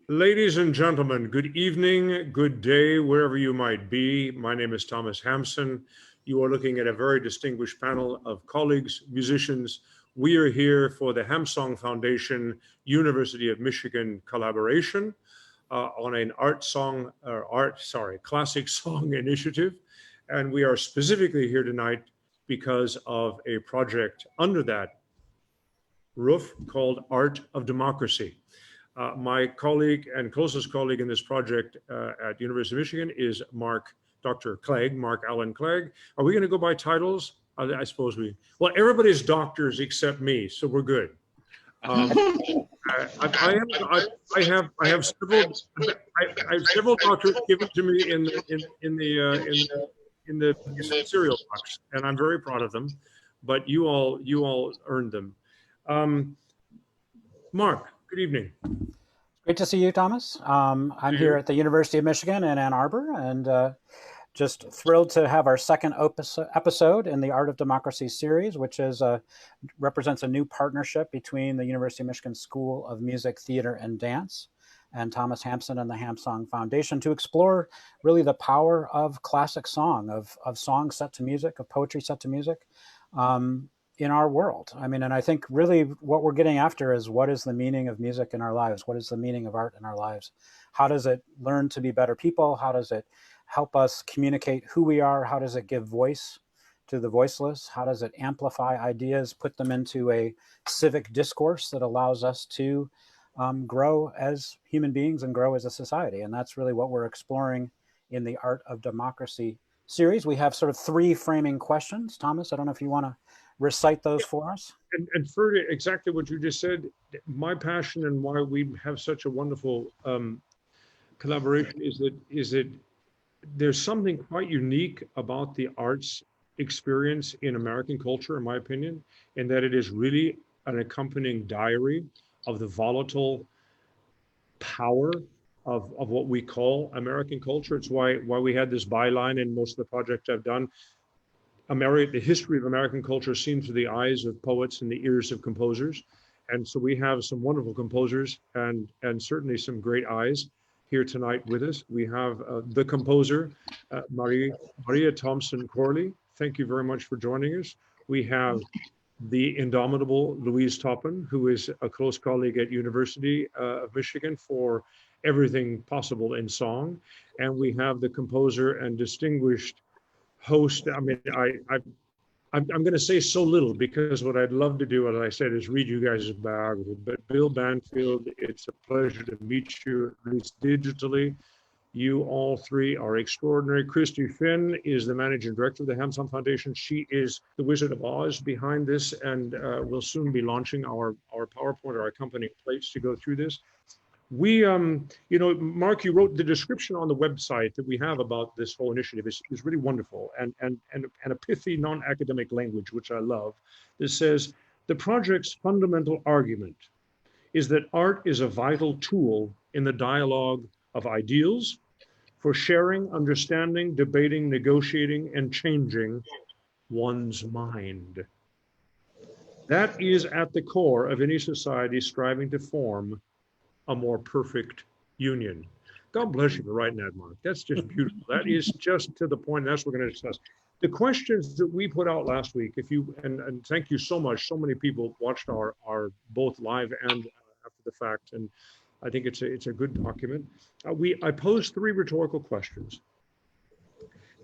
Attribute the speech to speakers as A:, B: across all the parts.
A: Ladies and gentlemen, good evening, good day, wherever you might be. My name is Thomas Hampson. You are looking at a very distinguished panel of colleagues, musicians. We are here for the Hampson Foundation University of Michigan collaboration on an classic song initiative. And we are specifically here tonight because of a project under that roof called Art of Democracy. My colleague and closest colleague in this project at University of Michigan is Dr. Clague, Mark Allen Clague. Are we going to go by titles? I suppose well, everybody's doctors except me, so we're good. I have several doctors given to me in the cereal box, and I'm very proud of them. But you all earned them. Mark, good episode.
B: Great to see you, Thomas. I'm here at the University of Michigan in Ann Arbor, and just thrilled to have our second episode in the Art of Democracy series, which represents a new partnership between the University of Michigan School of Music, Theater, and Dance and Thomas Hampson and the Hampson Foundation to explore really the power of classic song, of songs set to music, of poetry set to music. In our world. I mean, and I think really what we're getting after is what is the meaning of music in our lives? What is the meaning of art in our lives? How does it learn to be better people? How does it help us communicate who we are? How does it give voice to the voiceless? How does it amplify ideas, put them into a civic discourse that allows us to grow as human beings and grow as a society? And that's really what we're exploring in the Art of Democracy series. We have sort of three framing questions. Thomas, I don't know if you want to recite those for us.
A: And for exactly what you just said, my passion and why we have such a wonderful collaboration is that there's something quite unique about the arts experience in American culture, in my opinion, and that it is really an accompanying diary of the volatile power of what we call American culture. It's why we had this byline in most of the projects I've done. The history of American culture seen through the eyes of poets and the ears of composers. And so we have some wonderful composers and certainly some great eyes here tonight with us. We have the composer, Maria Thompson Corley. Thank you very much for joining us. We have the indomitable Louise Toppin, who is a close colleague at University of Michigan for everything possible in song. And we have the composer and distinguished host. I mean, I'm going to say so little because what I'd love to do, as I said, is read you guys' biography. But Bill Banfield, it's a pleasure to meet you, at least digitally. You all three are extraordinary. Christy Finn is the managing director of the Hampson Foundation. She is the Wizard of Oz behind this, and we'll soon be launching our PowerPoint or our accompanying plates to go through this. We, Mark, you wrote the description on the website that we have about this whole initiative is really wonderful and a pithy non-academic language, which I love. That says, the project's fundamental argument is that art is a vital tool in the dialogue of ideals for sharing, understanding, debating, negotiating, and changing one's mind. That is at the core of any society striving to form a more perfect union. God bless you for writing that, Mark. That's just beautiful. That is just to the point. That's what we're going to discuss. The questions that we put out last week, and thank you so much. So many people watched our both live and after the fact, and I think it's a good document. I posed three rhetorical questions.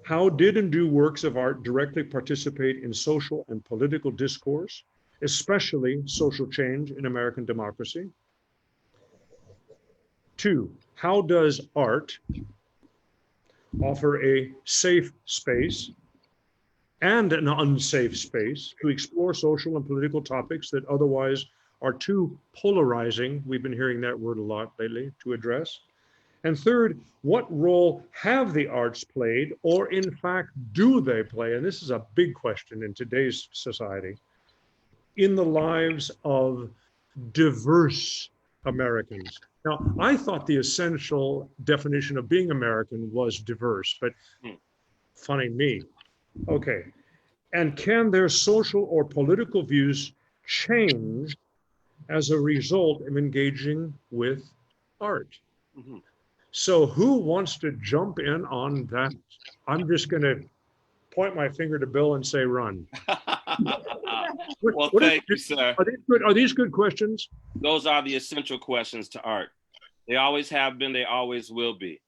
A: How did and do works of art directly participate in social and political discourse, especially social change in American democracy? 2, how does art offer a safe space and an unsafe space to explore social and political topics that otherwise are too polarizing? We've been hearing that word a lot lately, to address. And 3rd, what role have the arts played, or in fact, do they play? And this is a big question in today's society, in the lives of diverse Americans. Now, I thought the essential definition of being American was diverse, but funny me. Okay. And can their social or political views change as a result of engaging with art?
C: Mhm.
A: So who wants to jump in on that? I'm just going to point my finger to Bill and say, run.
C: Well, thank you, sir.
A: Are these good? Are these good questions?
C: Those are the essential questions to art. They always have been, they always will be.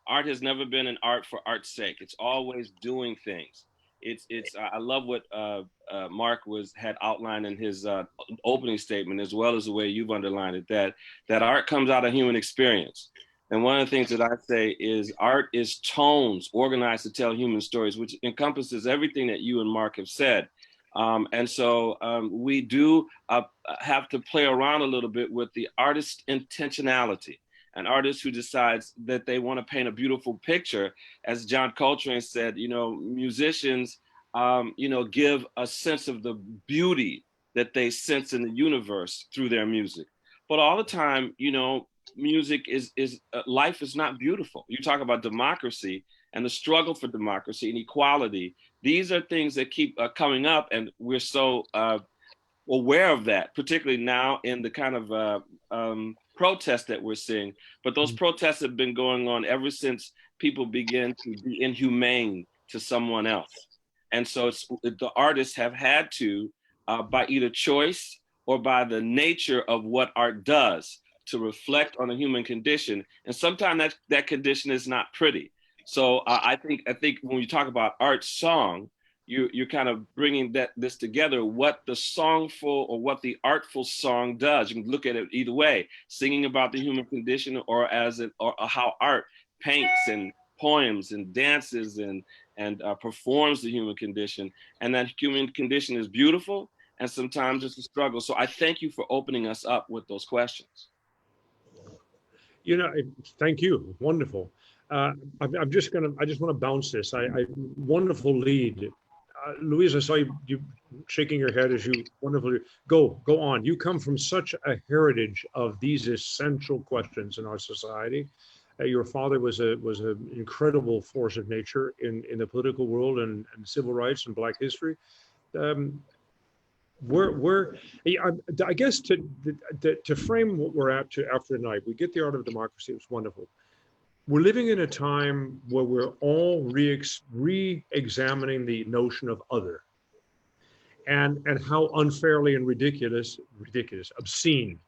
C: Art has never been an art for art's sake. It's always doing things. It's. I love what Mark had outlined in his opening statement, as well as the way you've underlined it. That art comes out of human experience. And one of the things that I say is art is tones organized to tell human stories, which encompasses everything that you and Mark have said. And so we do have to play around a little bit with the artist's intentionality. An artist who decides that they want to paint a beautiful picture, as John Coltrane said, musicians, give a sense of the beauty that they sense in the universe through their music. But all the time, music is life is not beautiful. You talk about democracy and the struggle for democracy and equality. These are things that keep coming up, and we're so aware of that, particularly now in the kind of protests that we're seeing. But those protests have been going on ever since people began to be inhumane to someone else. And so the artists have had to, by either choice or by the nature of what art does, to reflect on the human condition. And sometimes that condition is not pretty. So I think when you talk about art song, you're kind of bringing this together, what the songful or what the artful song does. You can look at it either way, singing about the human condition or how art paints and poems and dances and performs the human condition. And that human condition is beautiful, and sometimes it's a struggle. So I thank you for opening us up with those questions.
A: Thank you. Wonderful. I just want to bounce this. Wonderful lead. Louise, I saw you shaking your head as you wonderfully go on. You come from such a heritage of these essential questions in our society. Your father was an incredible force of nature in the political world and civil rights and Black history. I guess to frame what we're at to after tonight, we get the art of democracy. It's wonderful. We're living in a time where we're all re-examining the notion of other and how unfairly and ridiculous, obscene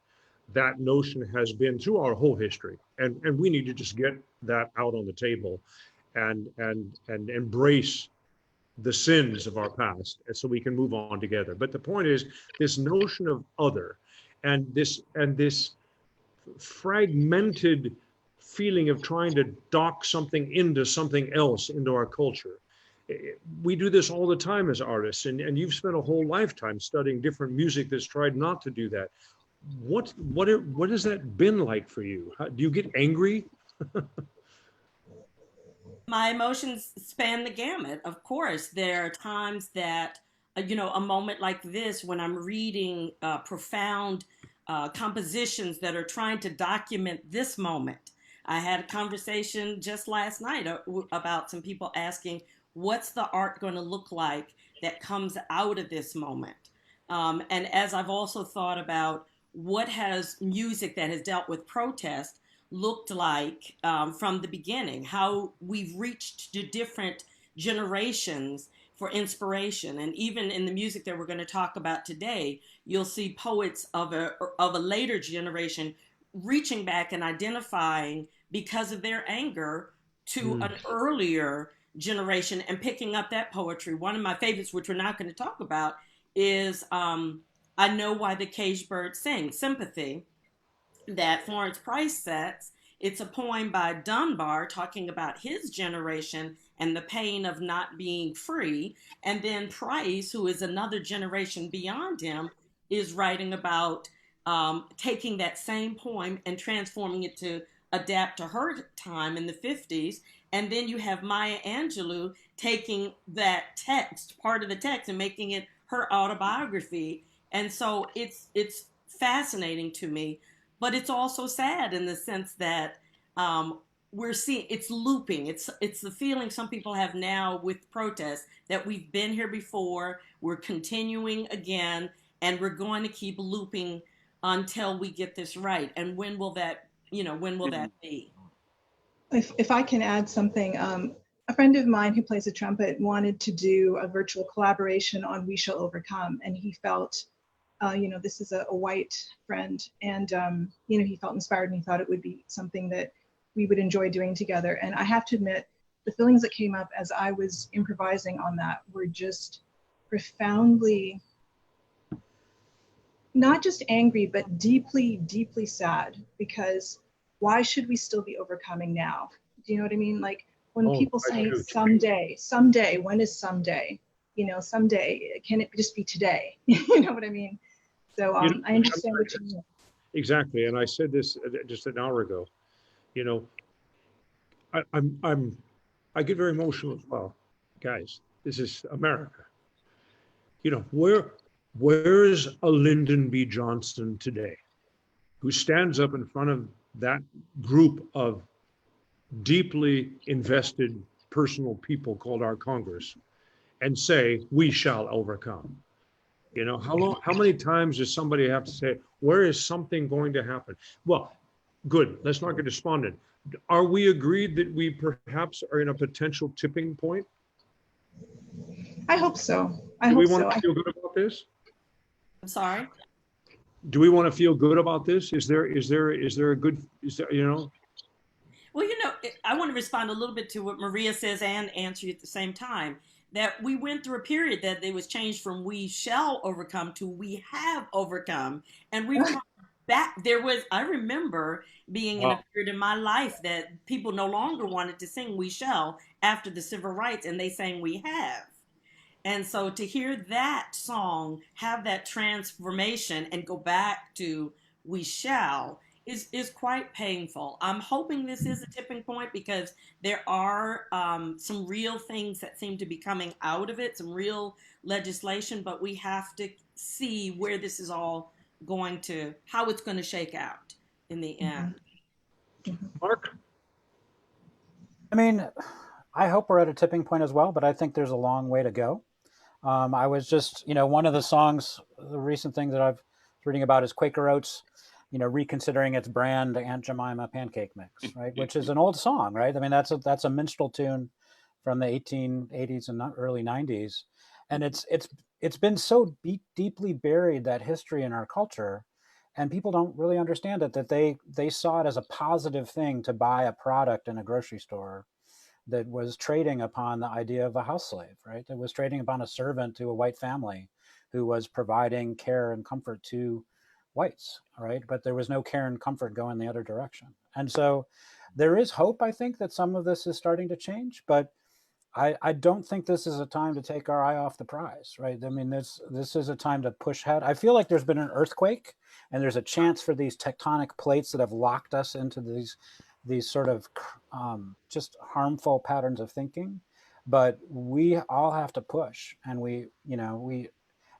A: that notion has been through our whole history. And we need to just get that out on the table and embrace the sins of our past, and so we can move on together. But the point is, this notion of other and this fragmented feeling of trying to dock something into something else into our culture. We do this all the time as artists, and you've spent a whole lifetime studying different music that's tried not to do that. What has that been like for you? Do you get angry?
D: My emotions span the gamut. Of course, there are times that, a moment like this when I'm reading profound compositions that are trying to document this moment. I had a conversation just last night about some people asking, what's the art going to look like that comes out of this moment? And as I've also thought about what has music that has dealt with protest looked like from the beginning, how we've reached to different generations for inspiration. And even in the music that we're going to talk about today, you'll see poets of a later generation reaching back and identifying because of their anger to an earlier generation and picking up that poetry. One of my favorites, which we're not going to talk about, is I Know Why the Caged Bird Sings, Sympathy, that Florence Price sets. It's a poem by Dunbar talking about his generation and the pain of not being free. And then Price, who is another generation beyond him, is writing about taking that same poem and transforming it to adapt to her time in the 50s. And then you have Maya Angelou taking that text, part of the text, and making it her autobiography. And so it's fascinating to me, but it's also sad in the sense that we're seeing it's looping. It's the feeling some people have now with protests that we've been here before, we're continuing again, and we're going to keep looping until we get this right. And when will that be?
E: if I can add something, a friend of mine who plays the trumpet wanted to do a virtual collaboration on We Shall Overcome. And he felt, this is a white friend. And, he felt inspired and he thought it would be something that we would enjoy doing together. And I have to admit, the feelings that came up as I was improvising on that were just profoundly, not just angry, but deeply, deeply sad, because why should we still be overcoming now? Do you know what I mean? Like when people say someday, when is someday? Someday, can it just be today? You know what I mean? So I understand what you mean.
A: Exactly, and I said this just an hour ago. I get very emotional as well, guys. This is America. Where is a Lyndon B. Johnson today, who stands up in front of that group of deeply invested personal people called our Congress and say, we shall overcome? How many times does somebody have to say, where is something going to happen? Well, good, let's not get despondent. Are we agreed that we perhaps are in a potential tipping point?
E: I hope so.
A: Do we want to feel good about this?
D: I'm sorry?
A: Do we want to feel good about this? Is there a good,
D: Well, I want to respond a little bit to what Maria says and answer you at the same time. That we went through a period that it was changed from we shall overcome to we have overcome. And we've come back. I remember being in a period in my life that people no longer wanted to sing we shall after the civil rights, and they sang we have. And so to hear that song have that transformation and go back to we shall is quite painful. I'm hoping this is a tipping point because there are some real things that seem to be coming out of it, some real legislation, but we have to see where this is all going to, how it's going to shake out in the end.
A: Mark?
B: I mean, I hope we're at a tipping point as well, but I think there's a long way to go. I was just, one of the songs, the recent thing that I've reading about is Quaker Oats, reconsidering its brand Aunt Jemima pancake mix, right? Which is an old song, right? I mean, that's a minstrel tune from the 1880s and early 90s. And it's been so deeply buried, that history in our culture, and people don't really understand it, that they saw it as a positive thing to buy a product in a grocery store that was trading upon the idea of a house slave, right? That was trading upon a servant to a white family who was providing care and comfort to whites, right? But there was no care and comfort going the other direction. And so there is hope, I think, that some of this is starting to change, but I don't think this is a time to take our eye off the prize, right? I mean, this is a time to push ahead. I feel like there's been an earthquake, and there's a chance for these tectonic plates that have locked us into these sort of just harmful patterns of thinking. But we all have to push, and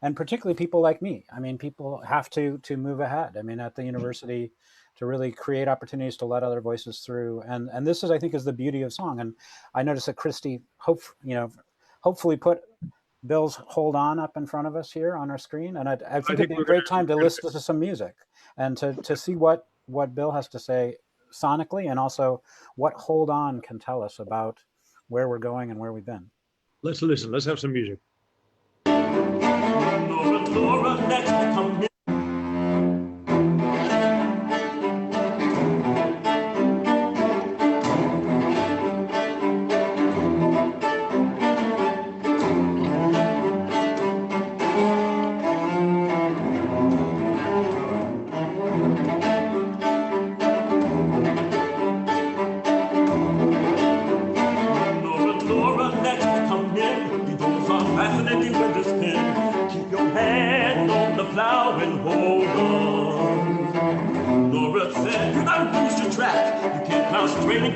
B: and particularly people like me. I mean, people have to move ahead. I mean, at the university, to really create opportunities to let other voices through. And this is, I think, is the beauty of song. And I noticed that Christy, hopefully put Bill's Hold On up in front of us here on our screen. And I think it'd be a great time to listen to some music and to see what Bill has to say sonically, and also what Hold On can tell us about where we're going and where we've been.
A: Let's listen. Let's have some music.
F: Laura, next come in.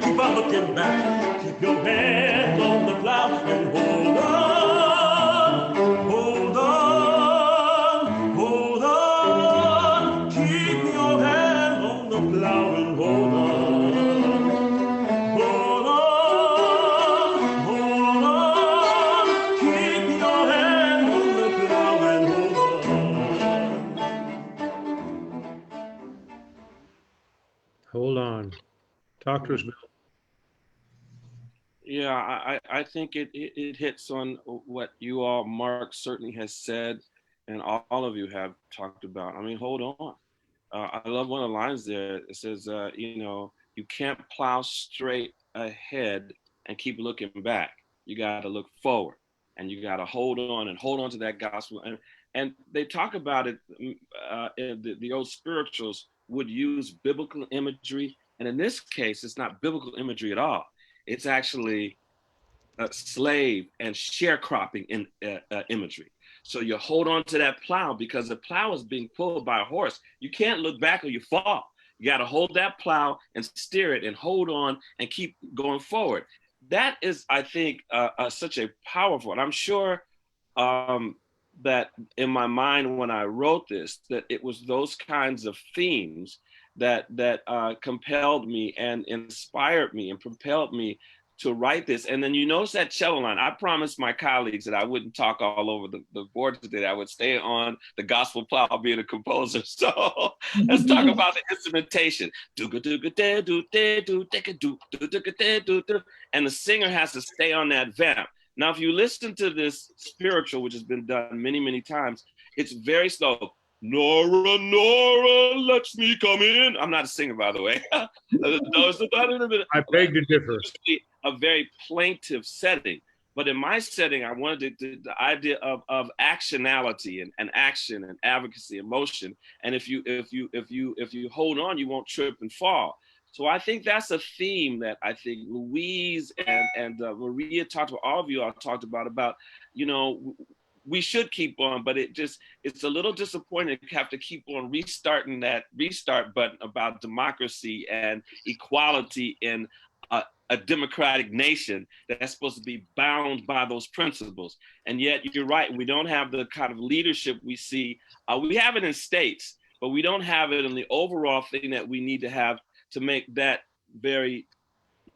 F: Keep on looking back. Keep your hand on the plow and hold on, hold on, hold on. Keep your hand on the plow and hold on, hold on, hold on. Keep your hand on the plow and hold on.
A: Hold on. Talk to us, Bill.
C: Yeah, I think it hits on what you all, Mark certainly has said, and all of you have talked about. I mean, hold on. I love one of the lines there. It says, you know, you can't plow straight ahead and keep looking back. You got to look forward, and you got to hold on and hold on to that gospel. And they talk about it. The old spirituals would use biblical imagery, and in this case, it's not biblical imagery at all. It's actually slave and sharecropping in imagery. So you hold on to that plow because the plow is being pulled by a horse. You can't look back or you fall. You got to hold that plow and steer it and hold on and keep going forward. That is, I think, such a powerful, and I'm sure that in my mind when I wrote this, that it was those kinds of themes that compelled me and inspired me and propelled me to write this. And then you notice that cello line. I promised my colleagues that I wouldn't talk all over the board today. I would stay on the gospel plow being a composer. So let's talk about the instrumentation. And the singer has to stay on that vamp. Now, if you listen to this spiritual, which has been done many, many times, it's very slow. Nora, Nora, lets me come in. I'm not a singer, by the way.
A: I beg to differ.
C: A very plaintive setting, but in my setting, I wanted the idea of actionality and action and advocacy and motion. And if you hold on, you won't trip and fall. So I think that's a theme that I think Louise and Maria talked about, all of you all talked about, you know, we should keep on, but it's a little disappointing to have to keep on restarting that restart button about democracy and equality in a democratic nation that's supposed to be bound by those principles. And yet you're right, we don't have the kind of leadership we see. We have it in states, but we don't have it in the overall thing that we need to have to make that very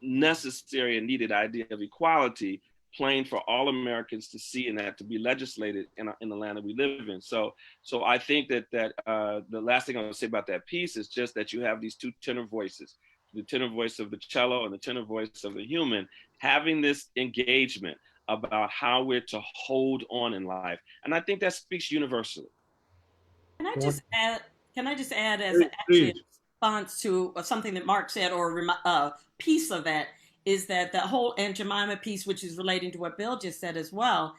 C: necessary and needed idea of equality plain for all Americans to see and that to be legislated in the land that we live in. So I think that the last thing I'm gonna say about that piece is just that you have these two tenor voices, the tenor voice of the cello and the tenor voice of the human, having this engagement about how we're to hold on in life. And I think that speaks universally.
D: Can I just add as actually a response to something that Mark said, or a piece of that, is that the whole Aunt Jemima piece, which is relating to what Bill just said as well,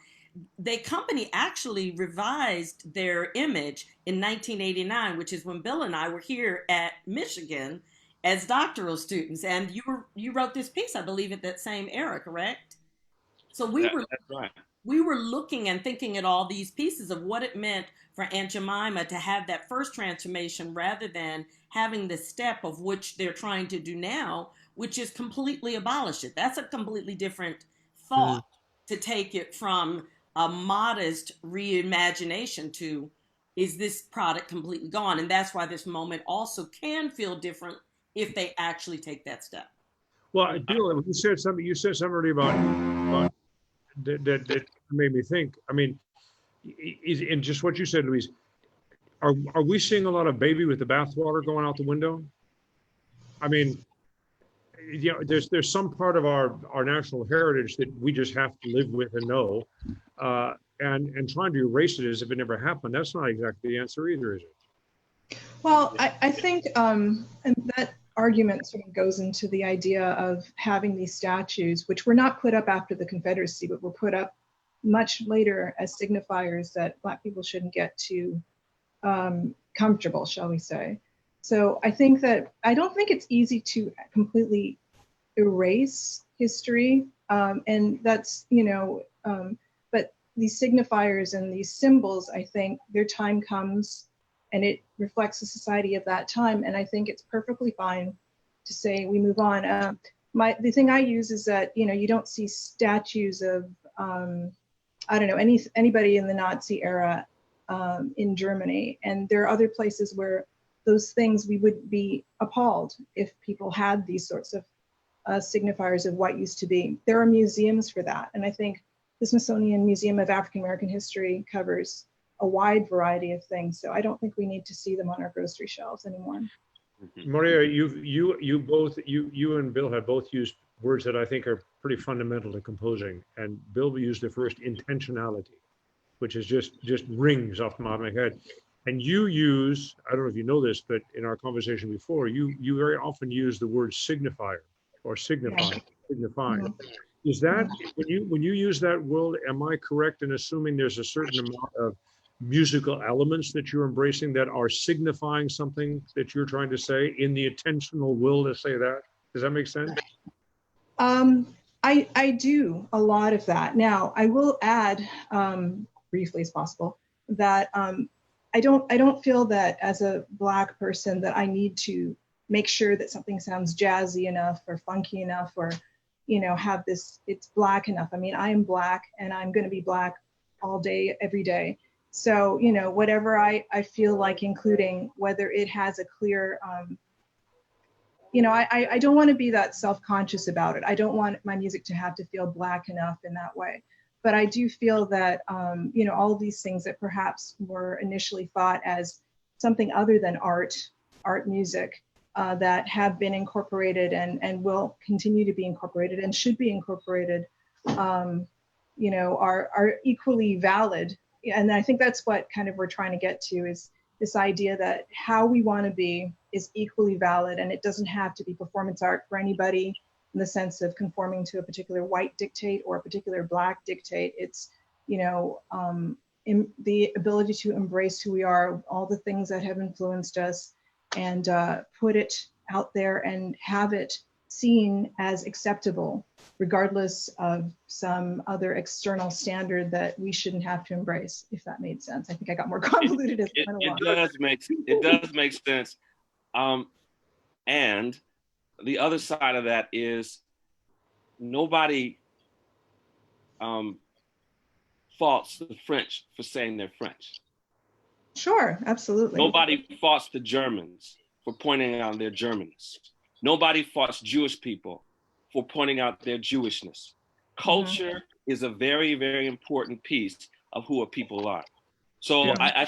D: the company actually revised their image in 1989, which is when Bill and I were here at Michigan as doctoral students. And you wrote this piece, I believe, at that same era, correct? So that's right. We were looking and thinking at all these pieces of what it meant for Aunt Jemima to have that first transformation rather than having the step of which they're trying to do now, which is completely abolish it. That's a completely different thought to take it from a modest reimagination to, is this product completely gone? And that's why this moment also can feel different if they actually take that step.
A: Well, Bill, you said something earlier about that made me think. I mean, in just what you said, Louise, are we seeing a lot of baby with the bathwater going out the window? I mean, you know, there's some part of our national heritage that we just have to live with and know, and trying to erase it as if it never happened. That's not exactly the answer either, is it?
E: Well, I think, and that argument sort of goes into the idea of having these statues, which were not put up after the Confederacy, but were put up much later as signifiers that Black people shouldn't get too comfortable, shall we say. So I think that, I don't think it's easy to completely erase history. And that's, you know, but these signifiers and these symbols, I think their time comes and it reflects the society of that time. And I think it's perfectly fine to say we move on. The thing I use is that, you know, you don't see statues of, I don't know, anybody in the Nazi era in Germany. And there are other places where those things, we would be appalled if people had these sorts of signifiers of what used to be. There are museums for that. And I think the Smithsonian Museum of African American History covers a wide variety of things. So I don't think we need to see them on our grocery shelves anymore.
A: Maria, you and Bill have both used words that I think are pretty fundamental to composing. And Bill used the first, intentionality, which is just rings off the top of my head. And you use, I don't know if you know this, but in our conversation before, you very often use the word signifier or signify, signify. Is that, when you use that word, am I correct in assuming there's a certain amount of musical elements that you're embracing that are signifying something that you're trying to say in the intentional will to say that? Does that make sense?
E: I do a lot of that. Now, I will add, briefly as possible, that I don't feel that as a Black person that I need to make sure that something sounds jazzy enough or funky enough or, you know, have this, it's Black enough. I mean, I am Black and I'm going to be Black all day, every day. So, you know, whatever I feel like including, whether it has a clear, you know, I don't want to be that self-conscious about it. I don't want my music to have to feel Black enough in that way. But I do feel that, you know, all of these things that perhaps were initially thought as something other than art music, that have been incorporated and will continue to be incorporated and should be incorporated, you know, are equally valid. And I think that's what kind of we're trying to get to, is this idea that how we want to be is equally valid, and it doesn't have to be performance art for anybody in the sense of conforming to a particular white dictate or a particular Black dictate. It's, you know, in the ability to embrace who we are, all the things that have influenced us, and put it out there and have it seen as acceptable, regardless of some other external standard that we shouldn't have to embrace, if that made sense. I think I got more convoluted as it went along.
C: It does make sense. And the other side of that is nobody faults the French for saying they're French.
E: Sure, absolutely.
C: Nobody faults the Germans for pointing out their Germanness. Nobody faults Jewish people for pointing out their Jewishness. Culture is a very, very important piece of who a people are. So I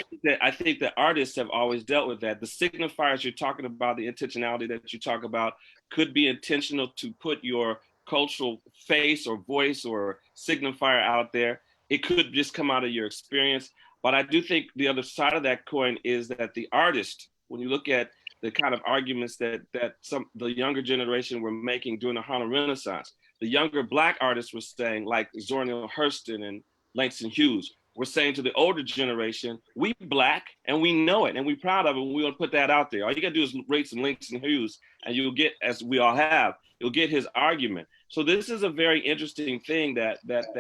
C: think that artists have always dealt with that. The signifiers you're talking about, the intentionality that you talk about, could be intentional to put your cultural face or voice or signifier out there. It could just come out of your experience. But I do think the other side of that coin is that the artist, when you look at the kind of arguments that the younger generation were making during the Harlem Renaissance, the younger Black artists were saying, like Zora Neale Hurston and Langston Hughes, were saying to the older generation, we Black and we know it and we're proud of it and we want to put that out there. All you gotta do is rate some Langston Hughes and you'll get, as we all have, you'll get his argument. So this is a very interesting thing that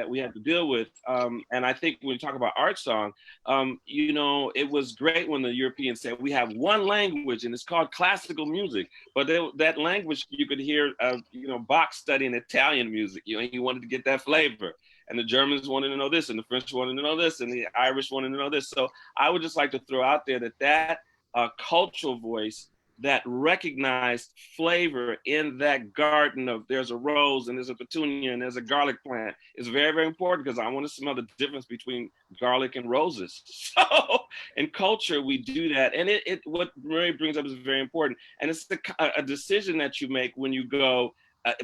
C: we have to deal with. And I think when we talk about art song, you know, it was great when the Europeans said we have one language and it's called classical music. But that language, you could hear, you know, Bach studying Italian music. You know, he wanted to get that flavor. And the Germans wanted to know this, and the French wanted to know this, and the Irish wanted to know this. So I would just like to throw out there that cultural voice, that recognized flavor in that garden of there's a rose and there's a petunia and there's a garlic plant is very, very important, because I want to smell the difference between garlic and roses. So in culture, we do that. And what Murray brings up is very important. And it's a decision that you make when you go,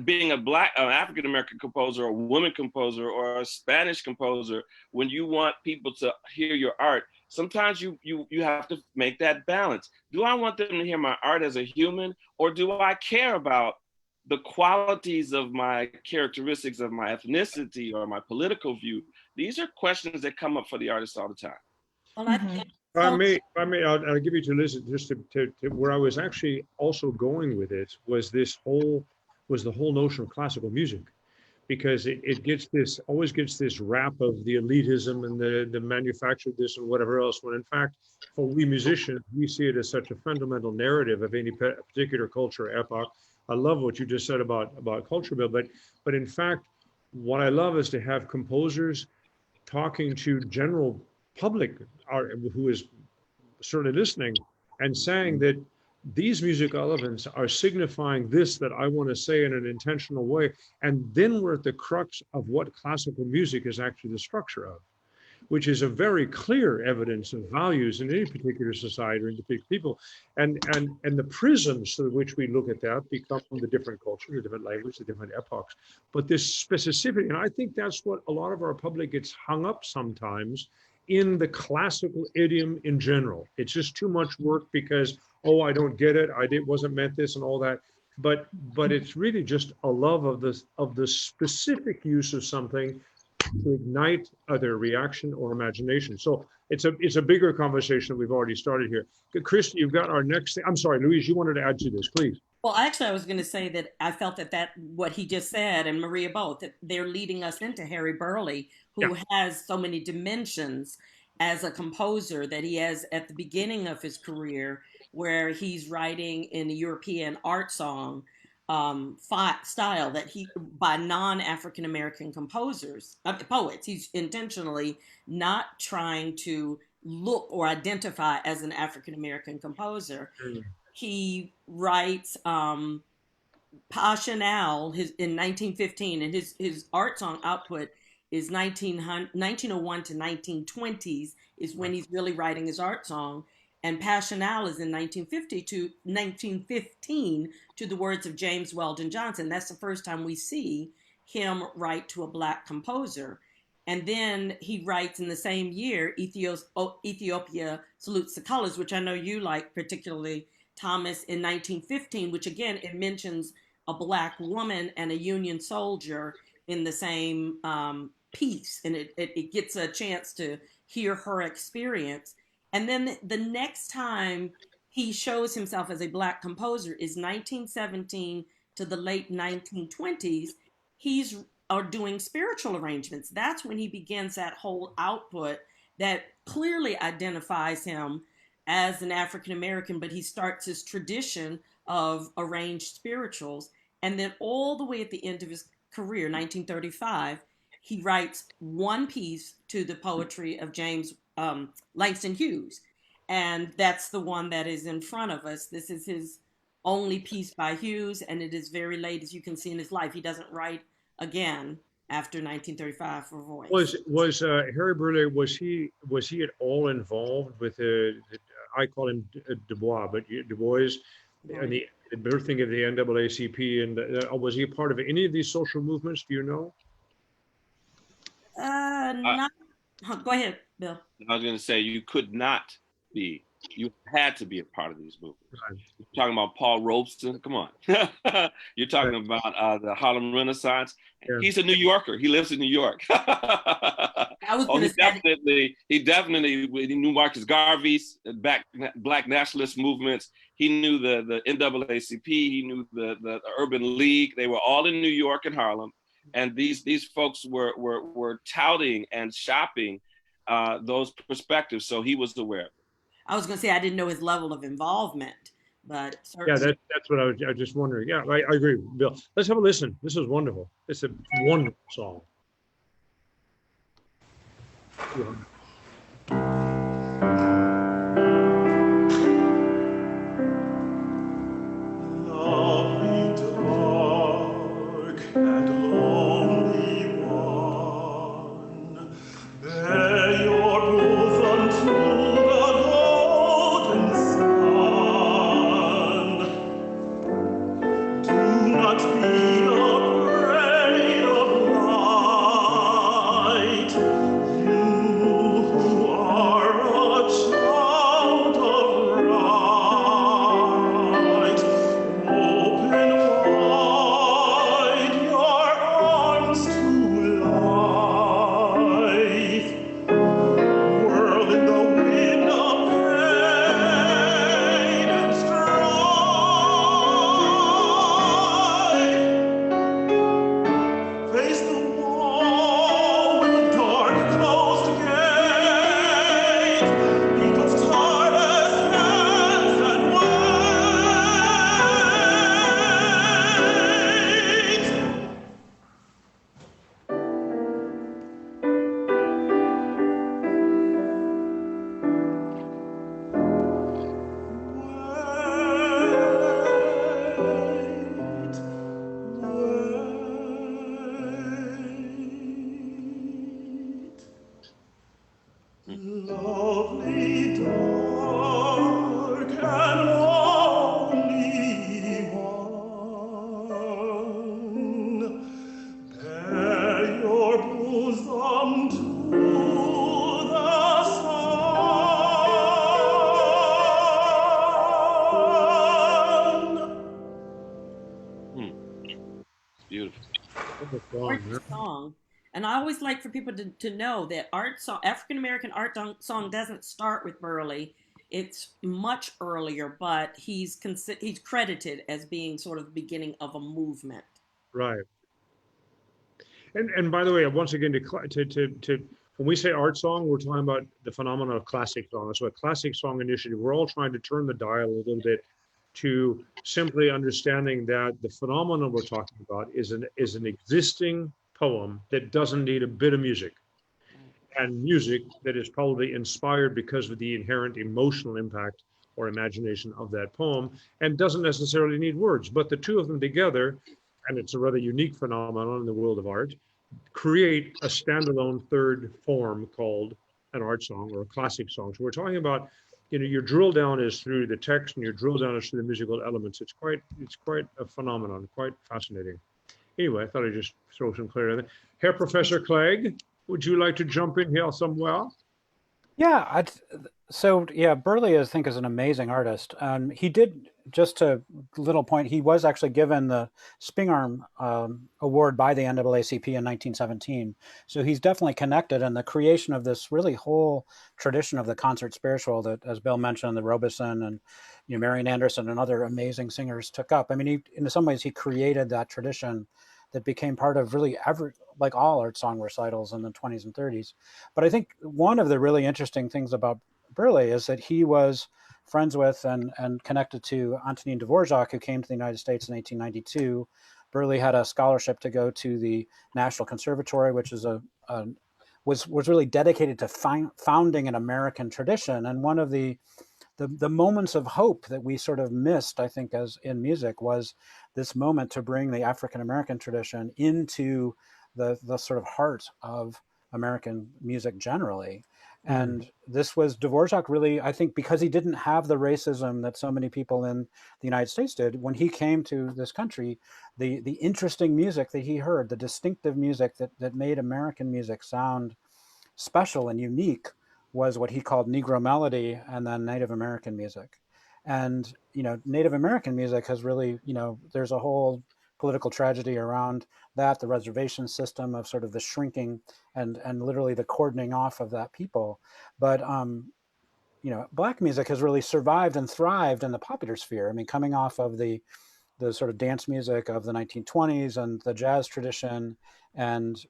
C: being a Black, African-American composer, or a woman composer, or a Spanish composer, when you want people to hear your art, sometimes you have to make that balance. Do I want them to hear my art as a human, or do I care about the qualities of my characteristics of my ethnicity or my political view? These are questions that come up for the artist all the time.
D: Well, I think
A: If I may, I'll give you to listen just to where I was actually also going with it was the whole notion of classical music, because it always gets this rap of the elitism and the manufactured this and whatever else, when in fact, for we musicians, we see it as such a fundamental narrative of any particular culture or epoch. I love what you just said about culture, Bill, but in fact, what I love is to have composers talking to general public who is certainly listening and saying that these music elements are signifying this that I want to say in an intentional way. And then we're at the crux of what classical music is actually the structure of, which is a very clear evidence of values in any particular society or in particular people. And the prisms through which we look at that become the different culture, the different language, the different epochs. But this specificity, and I think that's what a lot of our public gets hung up sometimes in the classical idiom in general. It's just too much work because, oh, I don't get it, wasn't meant this and all that. But it's really just a love of the specific use of something to ignite either reaction or imagination. So it's a bigger conversation that we've already started here. Chris, you've got our next thing. I'm sorry, Louise, you wanted to add to this, please.
D: Well, actually, I was going to say that I felt that what he just said, and Maria both, that they're leading us into Harry Burleigh, who has so many dimensions as a composer that he has at the beginning of his career, where he's writing in a European art song style that by non-African American composers, poets. He's intentionally not trying to look or identify as an African American composer. He writes Passional in 1915, and his art song output is 1901 to 1920s is when he's really writing his art song. And Passional is in 1950 to 1915 to the words of James Weldon Johnson. That's the first time we see him write to a Black composer. And then he writes in the same year, Ethiopia Salutes the Colors, which I know you like, particularly Thomas, in 1915, which again, it mentions a Black woman and a Union soldier in the same piece. And it gets a chance to hear her experience. And then the next time he shows himself as a Black composer is 1917 to the late 1920s. He's doing spiritual arrangements. That's when he begins that whole output that clearly identifies him as an African American, but he starts his tradition of arranged spirituals. And then all the way at the end of his career, 1935, he writes one piece to the poetry of James Langston Hughes. And that's the one that is in front of us. This is his only piece by Hughes, and it is very late, as you can see in his life. He doesn't write again after 1935 for voice.
A: Was Harry Burleigh, was he at all involved with I call him Du Bois, but Du Bois, and the birthing of the NAACP, and was he a part of any of these social movements? Do you know?
D: Go ahead, Bill.
C: I was going to say you could not be. You had to be a part of these movements. Right. You're talking about Paul Robeson. Come on. You're talking about the Harlem Renaissance. Yeah. He's a New Yorker. He lives in New York. He definitely knew Marcus Garvey's Black nationalist movements. He knew the NAACP. He knew the Urban League. They were all in New York and Harlem. And these folks were touting and shopping those perspectives. So he was aware of it.
D: I was going to say I didn't know his level of involvement, but certainly.
A: Yeah, that's what I was just wondering. Yeah, I agree, Bill. Let's have a listen. This is wonderful. It's a wonderful song. Yeah.
F: You
D: gorgeous song. And I always like for people to know that African American song doesn't start with Burley. It's much earlier, but he's credited as being sort of the beginning of a movement.
A: Right. And by the way, once again, when we say art song, we're talking about the phenomenon of classic song. So a classic song initiative, we're all trying to turn the dial a little bit to simply understanding that the phenomenon we're talking about is an existing poem that doesn't need a bit of music, and music that is probably inspired because of the inherent emotional impact or imagination of that poem, and doesn't necessarily need words. But the two of them together, and it's a rather unique phenomenon in the world of art, create a standalone third form called an art song or a classic song. So we're talking about, your drill down is through the text and your drill down is through the musical elements. It's quite a phenomenon, quite fascinating. Anyway, I thought I'd just throw some clarity on that. Herr Professor Clague, would you like to jump in here somewhere?
B: Yeah, Burley, I think, is an amazing artist. He did, just a little point, he was actually given the Spingarn Award by the NAACP in 1917. So he's definitely connected, and the creation of this really whole tradition of the concert spiritual that, as Bill mentioned, the Robeson and Marian Anderson and other amazing singers took up. I mean, in some ways, he created that tradition that became part of really like all art song recitals in the 20s and 30s. But I think one of the really interesting things about Burley is that he was friends with and connected to Antonin Dvorak, who came to the United States in 1892. Burley had a scholarship to go to the National Conservatory, which is was really dedicated to founding an American tradition. And one of the moments of hope that we sort of missed, I think, as in music, was this moment to bring the African American tradition into the sort of heart of American music generally. And this was Dvorak really, I think, because he didn't have the racism that so many people in the United States did. When he came to this country, the interesting music that he heard, the distinctive music that made American music sound special and unique, was what he called Negro melody and then Native American music. And, Native American music has really, there's a whole political tragedy around that, the reservation system of sort of the shrinking and literally the cordoning off of that people. But, Black music has really survived and thrived in the popular sphere. I mean, coming off of the sort of dance music of the 1920s and the jazz tradition, and,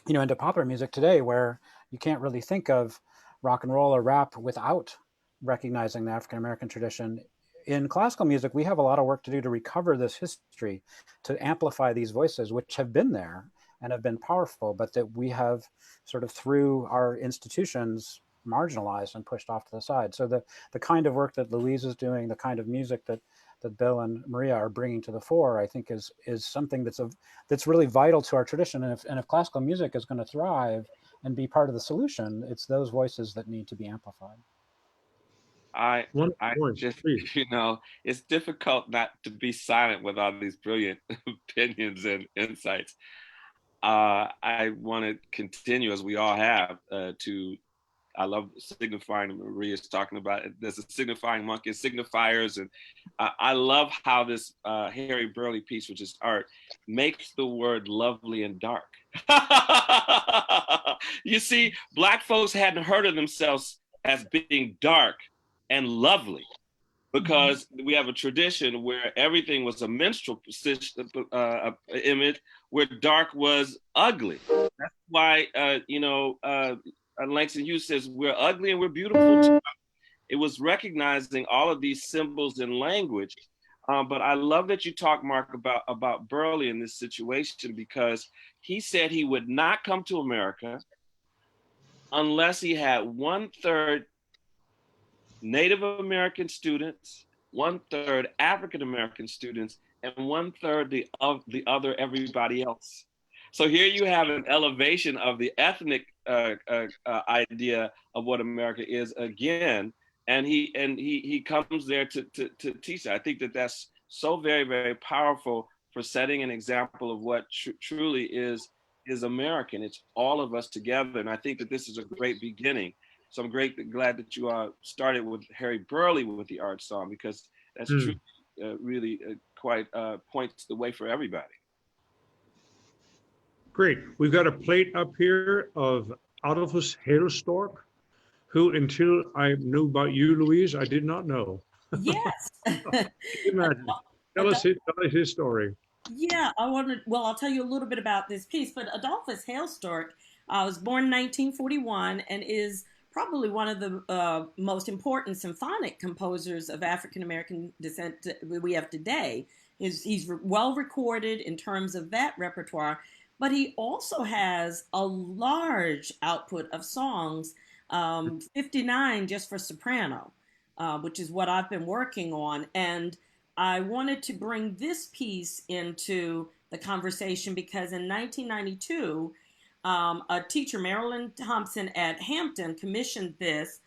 B: into popular music today, where you can't really think of rock and roll or rap without recognizing the African American tradition. In classical music, we have a lot of work to do to recover this history, to amplify these voices, which have been there and have been powerful, but that we have sort of, through our institutions, marginalized and pushed off to the side. So the kind of work that Louise is doing, the kind of music that Bill and Maria are bringing to the fore, I think is something that's really vital to our tradition. And if classical music is going to thrive and be part of the solution, it's those voices that need to be amplified.
C: I just, it's difficult not to be silent with all these brilliant opinions and insights. I want to continue, as we all have, I love signifying. Maria's talking about it. There's a signifying monkey, signifiers, and I love how this Harry Burley piece, which is art, makes the word lovely and dark. You see, Black folks hadn't heard of themselves as being dark and lovely, because we have a tradition where everything was a minstrel image, where dark was ugly. That's why, Langston Hughes says, we're ugly and we're beautiful too. It was recognizing all of these symbols in language. But I love that you talk, Mark, about Burley in this situation, because he said he would not come to America unless he had 1/3 Native American students, 1/3 African American students, and 1/3 the other everybody else. So here you have an elevation of the ethnic idea of what America is again, and he comes there to teach that. I think that's so very, very powerful for setting an example of what truly is American. It's all of us together, and I think that this is a great beginning. So I'm glad that you started with Harry Burley with the art song, because that's truly really quite points the way for everybody.
A: Great. We've got a plate up here of Adolphus Hailstork, who until I knew about you, Louise, I did not know.
D: Yes.
A: Imagine. Tell us his story.
D: Yeah, well, I'll tell you a little bit about this piece, but Adolphus Hailstork was born in 1941 and is probably one of the most important symphonic composers of African American descent we have today. He's well recorded in terms of that repertoire, but he also has a large output of songs, 59 just for soprano, which is what I've been working on. And I wanted to bring this piece into the conversation because in 1992, a teacher, Marilyn Thompson at Hampton, commissioned this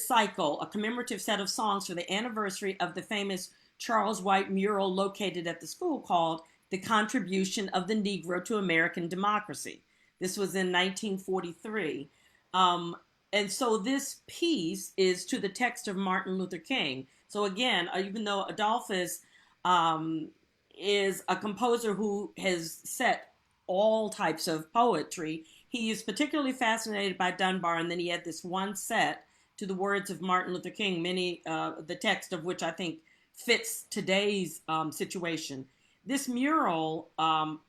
D: cycle, a commemorative set of songs for the anniversary of the famous Charles White mural located at the school called "The Contribution of the Negro to American Democracy." This was in 1943. And so this piece is to the text of Martin Luther King. So again, even though Adolphus is a composer who has set all types of poetry, he is particularly fascinated by Dunbar, and then he had this one set to the words of Martin Luther King, the text of which I think fits today's situation. This mural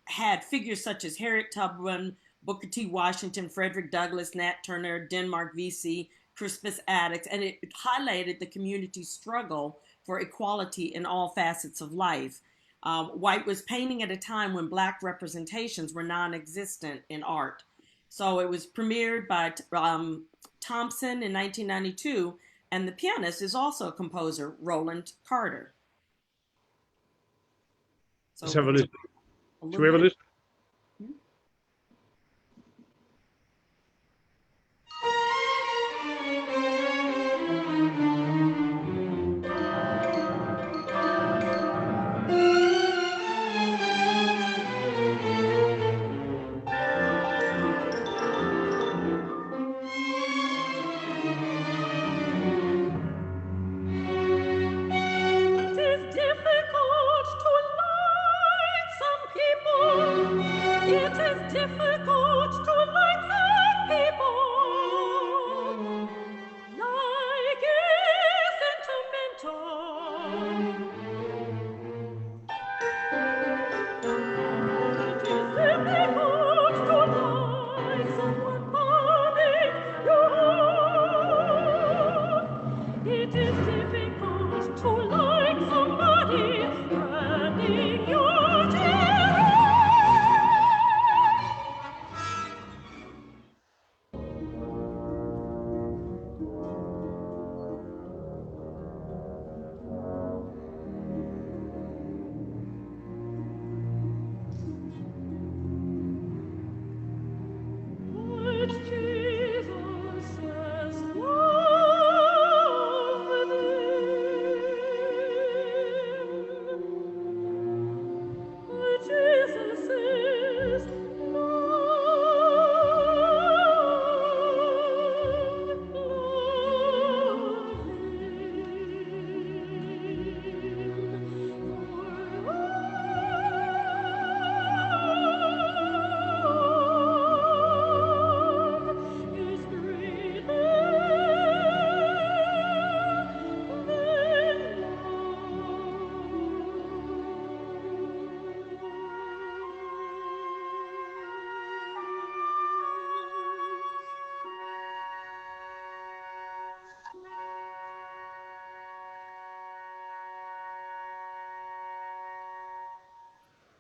D: had figures such as Harriet Tubman, Booker T. Washington, Frederick Douglass, Nat Turner, Denmark Vesey, Crispus Attucks, and it highlighted the community's struggle for equality in all facets of life. White was painting at a time when Black representations were non-existent in art. So it was premiered by Thompson in 1992, and the pianist is also a composer, Roland Carter. So
A: Let's have a listen. Should we have a listen?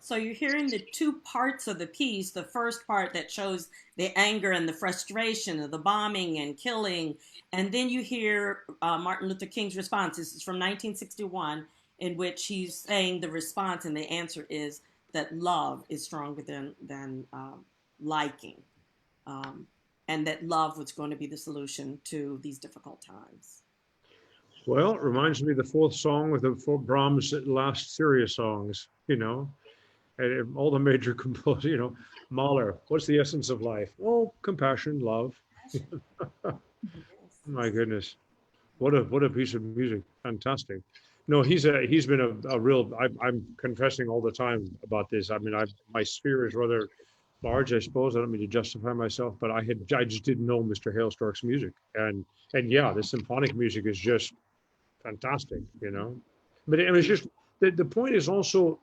D: So you're hearing the two parts of the piece. The first part that shows the anger and the frustration of the bombing and killing. And then you hear Martin Luther King's response. This is from 1961, in which he's saying the response and the answer is that love is stronger than liking. And that love was going to be the solution to these difficult times.
A: Well, it reminds me of the fourth song with the four Brahms' last series songs, you know. And all the major composers, you know, Mahler, what's the essence of life? Oh, compassion, love. My goodness. What a piece of music. Fantastic. No, he's been a real. I'm confessing all the time about this. I mean, my sphere is rather large, I suppose. I don't mean to justify myself, but I just didn't know Mr. Hailstork's music, and yeah, the symphonic music is just fantastic, you know. But it was just the point is also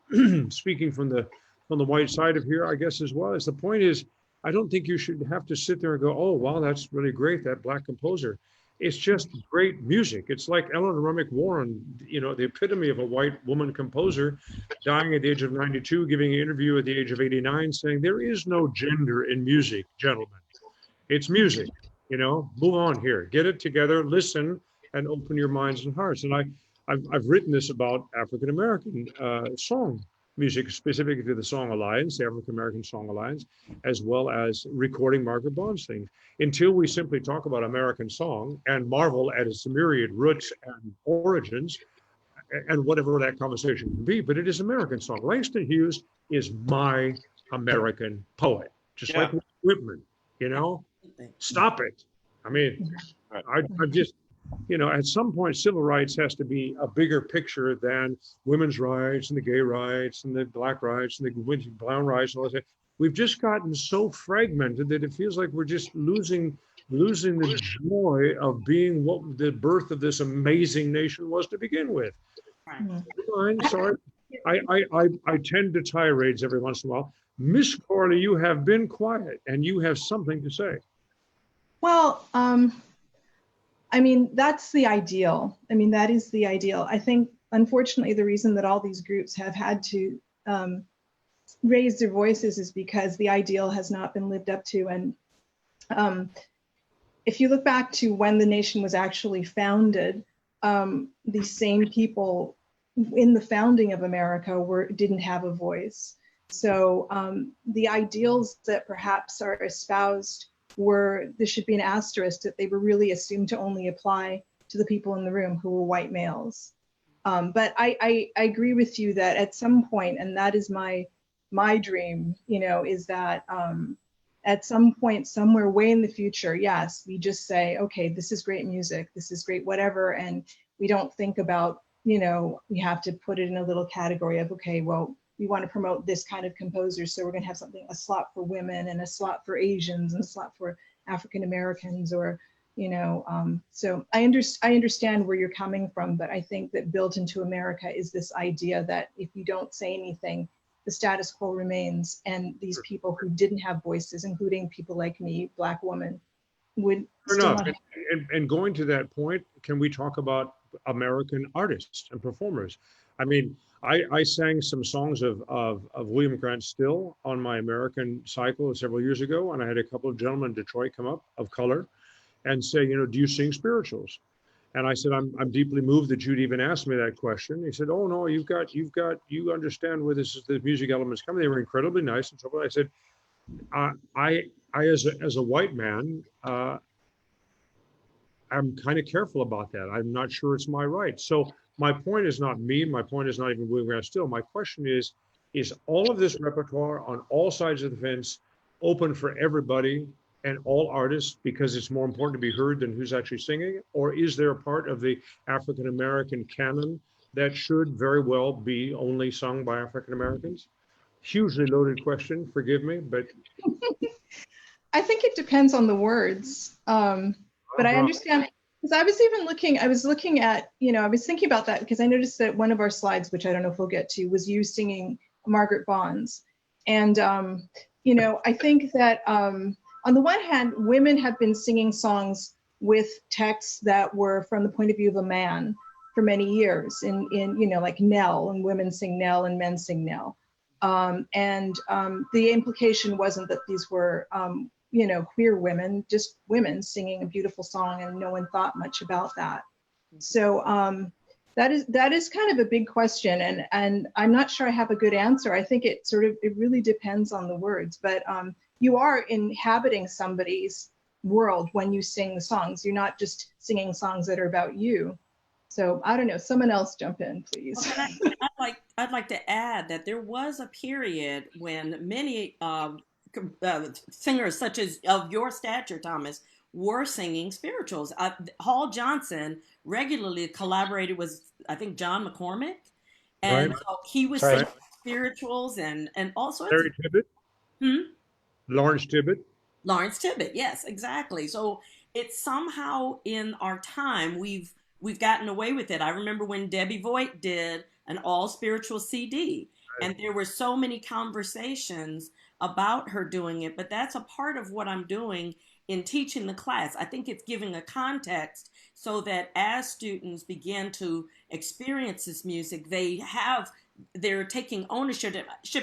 A: speaking from the white side of here, I guess as well. Is the point is I don't think you should have to sit there and go, oh wow, that's really great, that black composer. It's just great music. It's like Eleanor Remick Warren, you know, the epitome of a white woman composer, dying at the age of 92, giving an interview at the age of 89, saying there is no gender in music, gentlemen. It's music, you know, move on here, get it together, listen, and open your minds and hearts. And I've written this about African American song music, specifically to the Song Alliance, the African American Song Alliance, as well as recording Margaret Bond's things. Until we simply talk about American song and marvel at its myriad roots and origins, and whatever that conversation can be, but it is American song. Langston Hughes is my American poet, just like Whitman, you know. Stop it. I mean, I just, you know, at some point, civil rights has to be a bigger picture than women's rights and the gay rights and the black rights and the brown rights and all that. We've just gotten so fragmented that it feels like we're just losing the joy of being what the birth of this amazing nation was to begin with. Fine, sorry. I tend to tirades every once in a while. Miss Corley, you have been quiet and you have something to say.
E: Well, I mean, that's the ideal. I mean, that is the ideal. I think, unfortunately, the reason that all these groups have had to raise their voices is because the ideal has not been lived up to. And if you look back to when the nation was actually founded, these same people in the founding of America didn't have a voice. So the ideals that perhaps are espoused there should be an asterisk that they were really assumed to only apply to the people in the room who were white males. But I agree with you that at some point, and that is my dream, you know, is that at some point, somewhere way in the future, yes, we just say, okay, this is great music, this is great whatever, and we don't think about, you know, we have to put it in a little category of, okay, well, we want to promote this kind of composer, so we're going to have a slot for women and a slot for Asians and a slot for African Americans, or, you know, so I understand where you're coming from, but I think that built into America is this idea that if you don't say anything, the status quo remains, and these people who didn't have voices, including people like me, Black woman, would still not have.
A: And going to that point, can we talk about American artists and performers? I mean, I sang some songs of William Grant Still on my American cycle several years ago, and I had a couple of gentlemen in Detroit come up of color and say, you know, do you sing spirituals? And I said, I'm deeply moved that you'd even asked me that question. He said, oh no, you understand where the music elements come. They were incredibly nice and so forth. I said, I as a white man, I'm kind of careful about that. I'm not sure it's my right. So my point is not me. My point is not even William Grant Still. My question is all of this repertoire on all sides of the fence open for everybody and all artists because it's more important to be heard than who's actually singing? Or is there a part of the African American canon that should very well be only sung by African Americans? Hugely loaded question, forgive me, but.
E: I think it depends on the words, but I understand. Because I was looking at, you know, I was thinking about that because I noticed that one of our slides, which I don't know if we'll get to, was you singing Margaret Bond's. And, you know, I think that on the one hand, women have been singing songs with texts that were from the point of view of a man for many years in you know, like Nell, and women sing Nell and men sing Nell. And the implication wasn't that these were, you know, queer women, just women singing a beautiful song, and no one thought much about that. So that is kind of a big question, and I'm not sure I have a good answer. I think it really depends on the words, but you are inhabiting somebody's world when you sing the songs. You're not just singing songs that are about you. So I don't know, someone else jump in, please.
D: Well, I'd like to add that there was a period when many singers such as of your stature, Thomas, were singing spirituals. Hall Johnson regularly collaborated with, I think, John McCormick. And
A: Right.
D: so he was
B: Right.
D: singing spirituals and all sorts
A: Larry
D: of.
A: Tibbet,
D: Hmm?
A: Lawrence Tibbet.
D: Lawrence Tibbet, yes, exactly. So it's somehow in our time we've gotten away with it. I remember when Debbie Voigt did an all spiritual CD, and there were so many conversations about her doing it. But that's a part of what I'm doing in teaching the class. I think it's giving a context so that as students begin to experience this music, they're taking ownership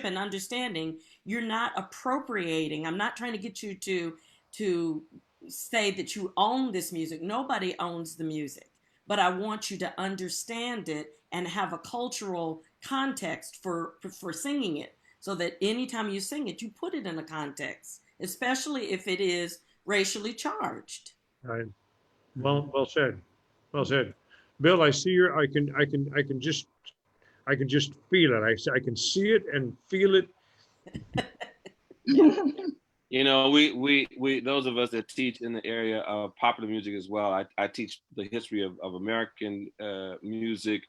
D: and understanding. You're not appropriating. I'm not trying to get you to say that you own this music. Nobody owns the music, but I want you to understand it and have a cultural context for singing it, so that anytime you sing it, you put it in a context, especially if it is racially charged.
A: Right. Well said. Well said. Bill, I see your, I can just feel it. I can see it and feel it.
C: You know, we those of us that teach in the area of popular music as well. I teach the history of American music,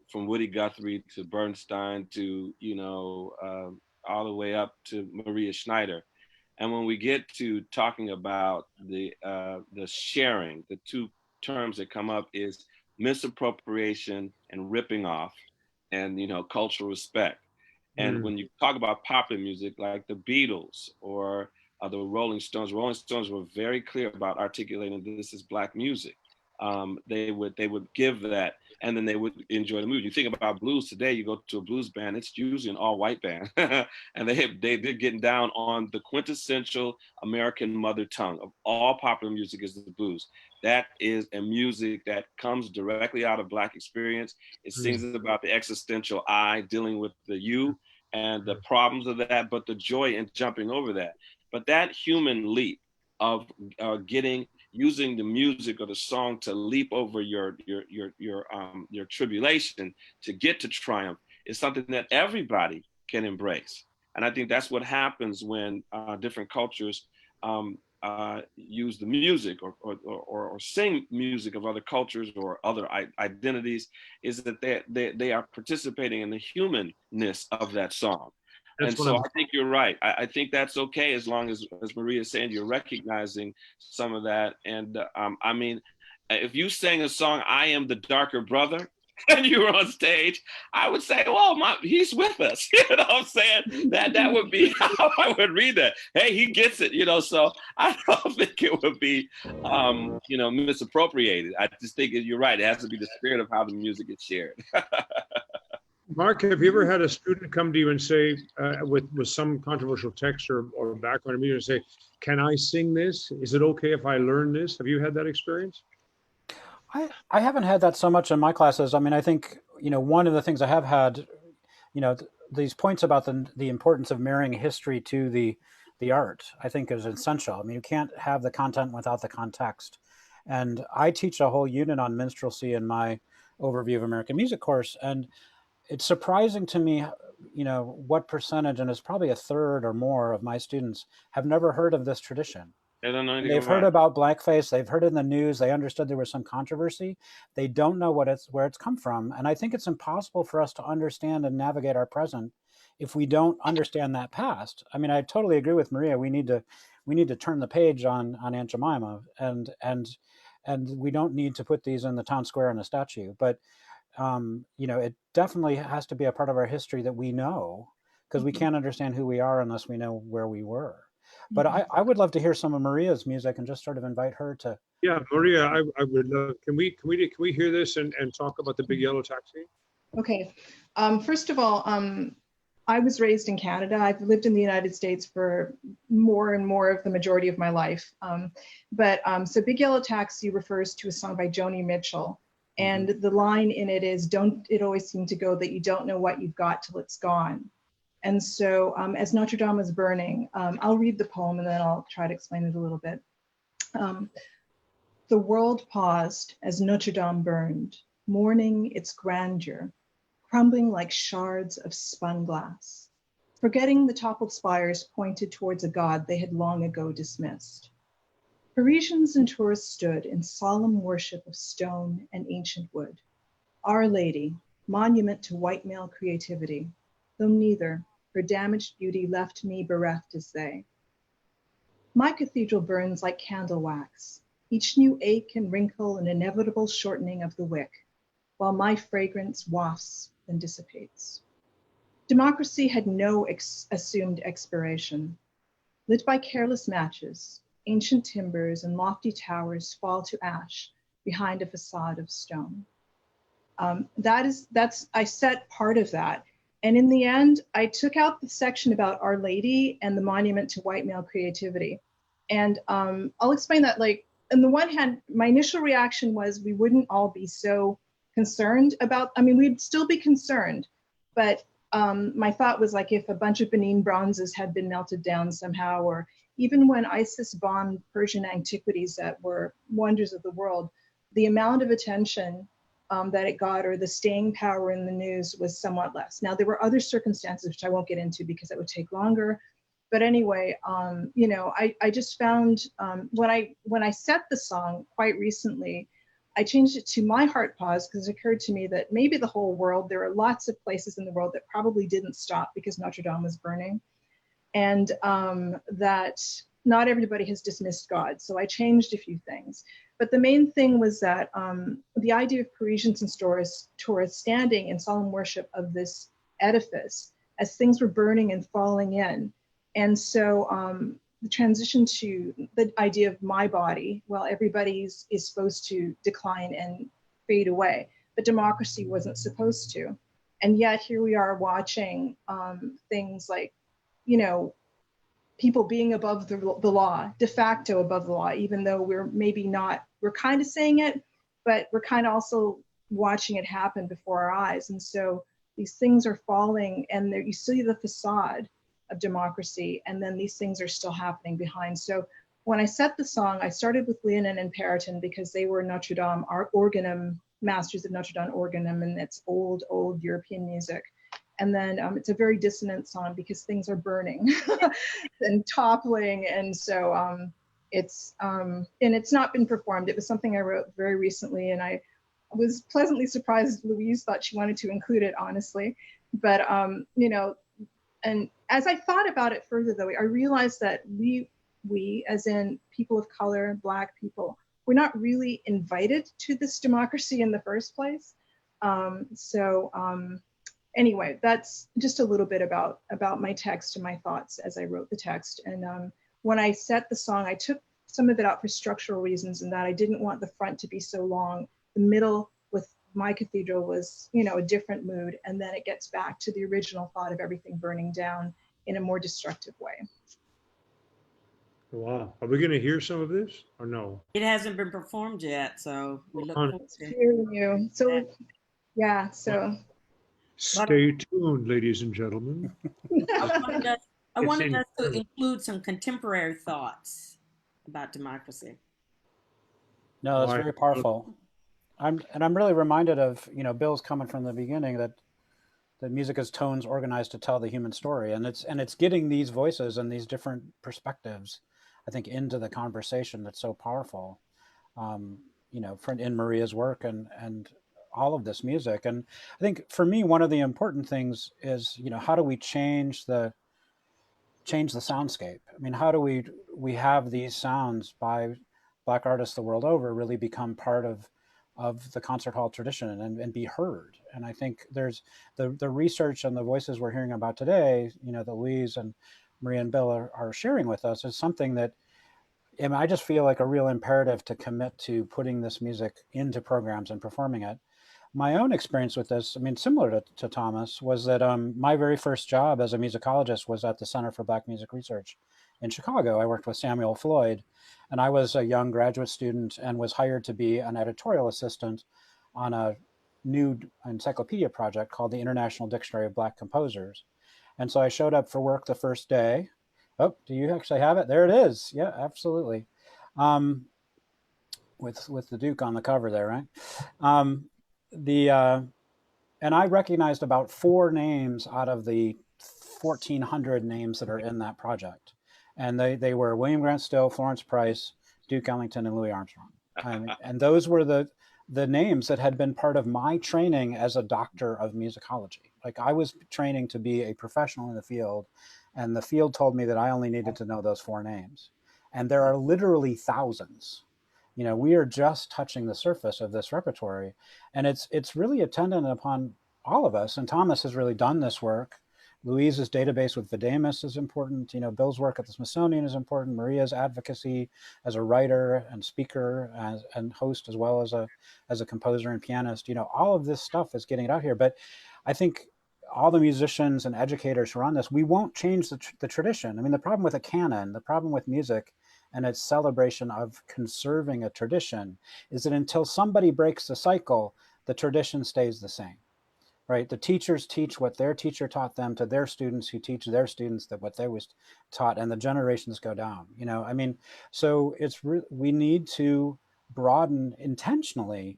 C: from Woody Guthrie to Bernstein to, you know, all the way up to Maria Schneider. And when we get to talking about the sharing, the two terms that come up is misappropriation and ripping off, and, you know, cultural respect. And when you talk about popular music, like the Beatles or the Rolling Stones were very clear about articulating this is Black music. They would give that, and then they would enjoy the music. You think about blues today, you go to a blues band, it's usually an all-white band, and they're getting down on the quintessential American mother tongue of all popular music is the blues. That is a music that comes directly out of Black experience. It sings about the existential I, dealing with the you and the problems of that, but the joy in jumping over that. But that human leap of using the music or the song to leap over your tribulation to get to triumph is something that everybody can embrace. And I think that's what happens when different cultures use the music or sing music of other cultures or other identities, is that they are participating in the humanness of that song.
A: That's
C: And so I think you're right. I think that's okay, as long as Maria is saying, you're recognizing some of that. And I mean, if you sang a song, I Am the Darker Brother, and you were on stage, I would say, well, he's with us. You know what I'm saying? That would be how I would read that. Hey, he gets it, you know, so I don't think it would be, you know, misappropriated. I just think you're right. It has to be the spirit of how the music is shared.
A: Mark, have you ever had a student come to you and say, with some controversial text or background or music, and say, can I sing this? Is it okay if I learn this? Have you had that experience?
B: I haven't had that so much in my classes. I mean, I think, you know, one of the things I have had, you know, these points about the importance of marrying history to the art, I think is essential. I mean, you can't have the content without the context. And I teach a whole unit on minstrelsy in my overview of American music course. And it's surprising to me, you know, what percentage, and it's probably a third or more of my students have never heard of this tradition.
C: I don't know anything
B: They've heard about blackface. They've heard it in the news. They understood there was some controversy. They don't know where it's come from. And I think it's impossible for us to understand and navigate our present if we don't understand that past. I mean, I totally agree with Maria. We need to turn the page on Aunt Jemima, and we don't need to put these in the town square in a statue. But you know, it definitely has to be a part of our history that we know, because we can't understand who we are unless we know where we were. But I would love to hear some of Maria's music and just sort of invite her to.
A: Yeah, Maria, I would love. Can we hear this and talk about the Big Yellow Taxi?
E: Okay. First of all, I was raised in Canada. I've lived in the United States for more and more of the majority of my life. So Big Yellow Taxi refers to a song by Joni Mitchell. And the line in it is, don't it always seem to go that you don't know what you've got till it's gone. And so as Notre Dame was burning, I'll read the poem and then I'll try to explain it a little bit. The world paused as Notre Dame burned, mourning its grandeur, crumbling like shards of spun glass, forgetting the toppled spires pointed towards a God they had long ago dismissed. Parisians and tourists stood in solemn worship of stone and ancient wood. Our Lady, monument to white male creativity, though neither, her damaged beauty left me bereft as they. My cathedral burns like candle wax, each new ache and wrinkle an inevitable shortening of the wick, while my fragrance wafts and dissipates. Democracy had no assumed expiration. Lit by careless matches, ancient timbers and lofty towers fall to ash behind a facade of stone. I set part of that. And in the end, I took out the section about Our Lady and the monument to white male creativity. And I'll explain that. Like, on the one hand, my initial reaction was we wouldn't all be so concerned about, I mean, we'd still be concerned, but my thought was like if a bunch of Benin bronzes had been melted down somehow, or even when ISIS bombed Persian antiquities that were wonders of the world, the amount of attention that it got, or the staying power in the news, was somewhat less. Now, there were other circumstances, which I won't get into because that would take longer. But anyway, you know, I just found when I set the song quite recently, I changed it to My Heart Pause because it occurred to me that maybe the whole world, there are lots of places in the world that probably didn't stop because Notre Dame was burning, and that not everybody has dismissed God. So I changed a few things. But the main thing was that the idea of Parisians and tourists standing in solemn worship of this edifice as things were burning and falling in. And so the transition to the idea of my body, well, everybody is supposed to decline and fade away, but democracy wasn't supposed to. And yet here we are watching things like, you know, people being above the law, de facto above the law, even though we're maybe not, we're kind of saying it, but we're kind of also watching it happen before our eyes. And so these things are falling, and there you see the facade of democracy, and then these things are still happening behind. So when I set the song, I started with Leonin and Periton because they were Notre Dame, our organum, masters of Notre Dame organum, and it's old European music. And then it's a very dissonant song because things are burning and toppling. And so it's not been performed. It was something I wrote very recently, and I was pleasantly surprised Louise thought she wanted to include it, honestly. But, you know, and as I thought about it further, though, I realized that we, as in people of color, Black people, we're not really invited to this democracy in the first place. Anyway, that's just a little bit about my text and my thoughts as I wrote the text. And when I set the song, I took some of it out for structural reasons, in that I didn't want the front to be so long. The middle with My Cathedral was, you know, a different mood. And then it gets back to the original thought of everything burning down in a more destructive way.
A: Wow. Are we going to hear some of this or no?
D: It hasn't been performed yet, so we look forward to it.
E: Hearing you. So, yeah, so.
A: Stay tuned, ladies and gentlemen.
D: I wanted us to include some contemporary thoughts about democracy.
B: No, that's very powerful. I'm really reminded of, you know, Bill's comment from the beginning that music is tones organized to tell the human story, and it's getting these voices and these different perspectives, I think, into the conversation that's so powerful. You know, in Maria's work and all of this music. And I think for me, one of the important things is, you know, how do we change the soundscape? I mean, how do we have these sounds by Black artists the world over really become part of the concert hall tradition and be heard? And I think there's the research and the voices we're hearing about today, you know, that Louise and Maria and Bill are sharing with us, is something that, I mean, I just feel like a real imperative to commit to putting this music into programs and performing it. My own experience with this, I mean, similar to Thomas, was that my very first job as a musicologist was at the Center for Black Music Research in Chicago. I worked with Samuel Floyd, and I was a young graduate student and was hired to be an editorial assistant on a new encyclopedia project called the International Dictionary of Black Composers. And so I showed up for work the first day. Oh, do you actually have it? There it is. Yeah, absolutely. With the Duke on the cover there, right? And I recognized about 4 names out of the 1,400 names that are in that project. And they were William Grant Still, Florence Price, Duke Ellington, and Louis Armstrong. And those were the names that had been part of my training as a doctor of musicology. Like, I was training to be a professional in the field, and the field told me that I only needed to know those 4 names. And there are literally thousands. You know, we are just touching the surface of this repertory, and it's really attendant upon all of us. And Thomas has really done this work. Louise's database with Videmus is important. You know, Bill's work at the Smithsonian is important. Maria's advocacy as a writer and speaker and host, as well as a composer and pianist. You know, all of this stuff is getting it out here. But I think all the musicians and educators who are on this, we won't change the tradition. I mean, the problem with a canon, the problem with music and its celebration of conserving a tradition is that until somebody breaks the cycle, the tradition stays the same, right? The teachers teach what their teacher taught them to their students, who teach their students that what they was taught, and the generations go down. You know, I mean, so we need to broaden intentionally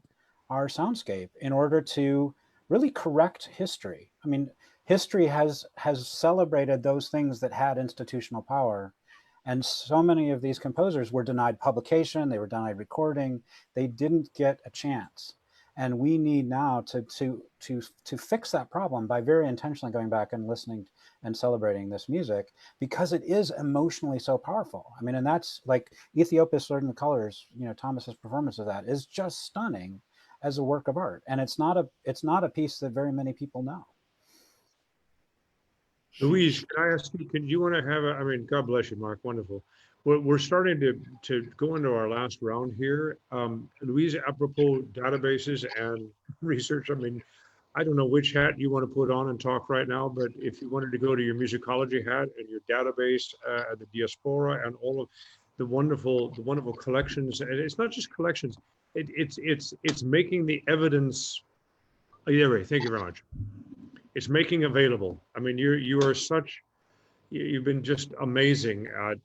B: our soundscape in order to really correct history. I mean, history has celebrated those things that had institutional power. And so many of these composers were denied publication, they were denied recording, they didn't get a chance. And we need now to fix that problem by very intentionally going back and listening and celebrating this music, because it is emotionally so powerful. I mean, and that's like Ethiopia Slurred in the Colors, you know, Thomas's performance of that is just stunning as a work of art. And it's not a piece that very many people know.
A: Louise, can I ask you, could you want to have I mean, God bless you, Mark, wonderful. We're starting to go into our last round here. Louise, apropos databases and research, I mean, I don't know which hat you want to put on and talk right now, but if you wanted to go to your musicology hat and your database, the diaspora, and all of the wonderful collections, and it's not just collections, it's making the evidence. Anyway, thank you very much. It's making available. I mean, you've been just amazing at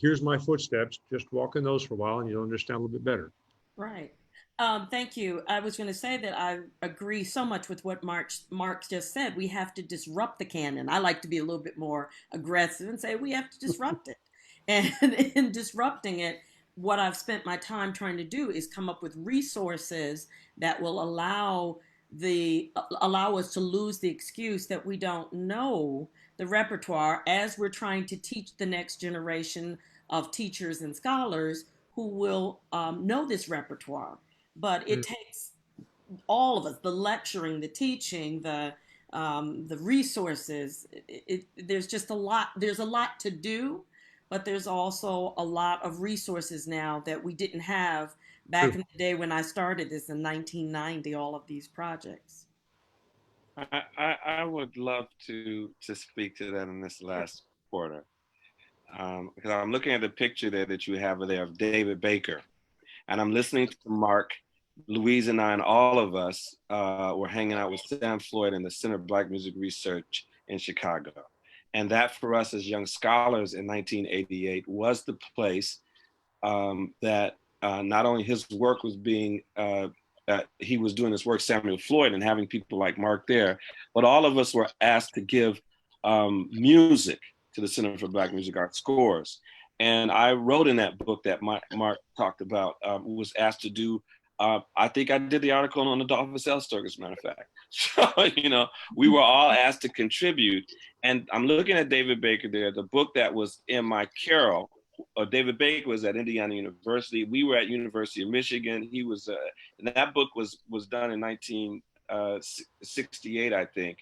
A: here's my footsteps, just walk in those for a while and you'll understand a little bit better.
D: Right. Thank you. I was going to say that I agree so much with what Mark just said. We have to disrupt the canon. I like to be a little bit more aggressive and say we have to disrupt it. And in disrupting it, what I've spent my time trying to do is come up with resources that will allow us to lose the excuse that we don't know the repertoire as we're trying to teach the next generation of teachers and scholars who will know this repertoire. But it takes all of us, the lecturing, the teaching, the resources. There's just a lot. There's a lot to do, but there's also a lot of resources now that we didn't have back in the day when I started this in 1990, all of these projects.
C: I would love to speak to that in this last quarter. Because I'm looking at the picture there that you have there of David Baker. And I'm listening to Mark, Louise and I, and all of us were hanging out with Sam Floyd in the Center of Black Music Research in Chicago. And that for us as young scholars in 1988 was the place that not only his work was being, he was doing his work, Samuel Floyd, and having people like Mark there, but all of us were asked to give music to the Center for Black Music Arts scores. And I wrote in that book that Mark talked about, was asked to do, I think I did the article on Adolphus Elstorg, as a matter of fact. So, you know, we were all asked to contribute. And I'm looking at David Baker there, the book that was in my Carol. David Baker was at Indiana University. We were at University of Michigan. He was, and that book was done in 1968, I think.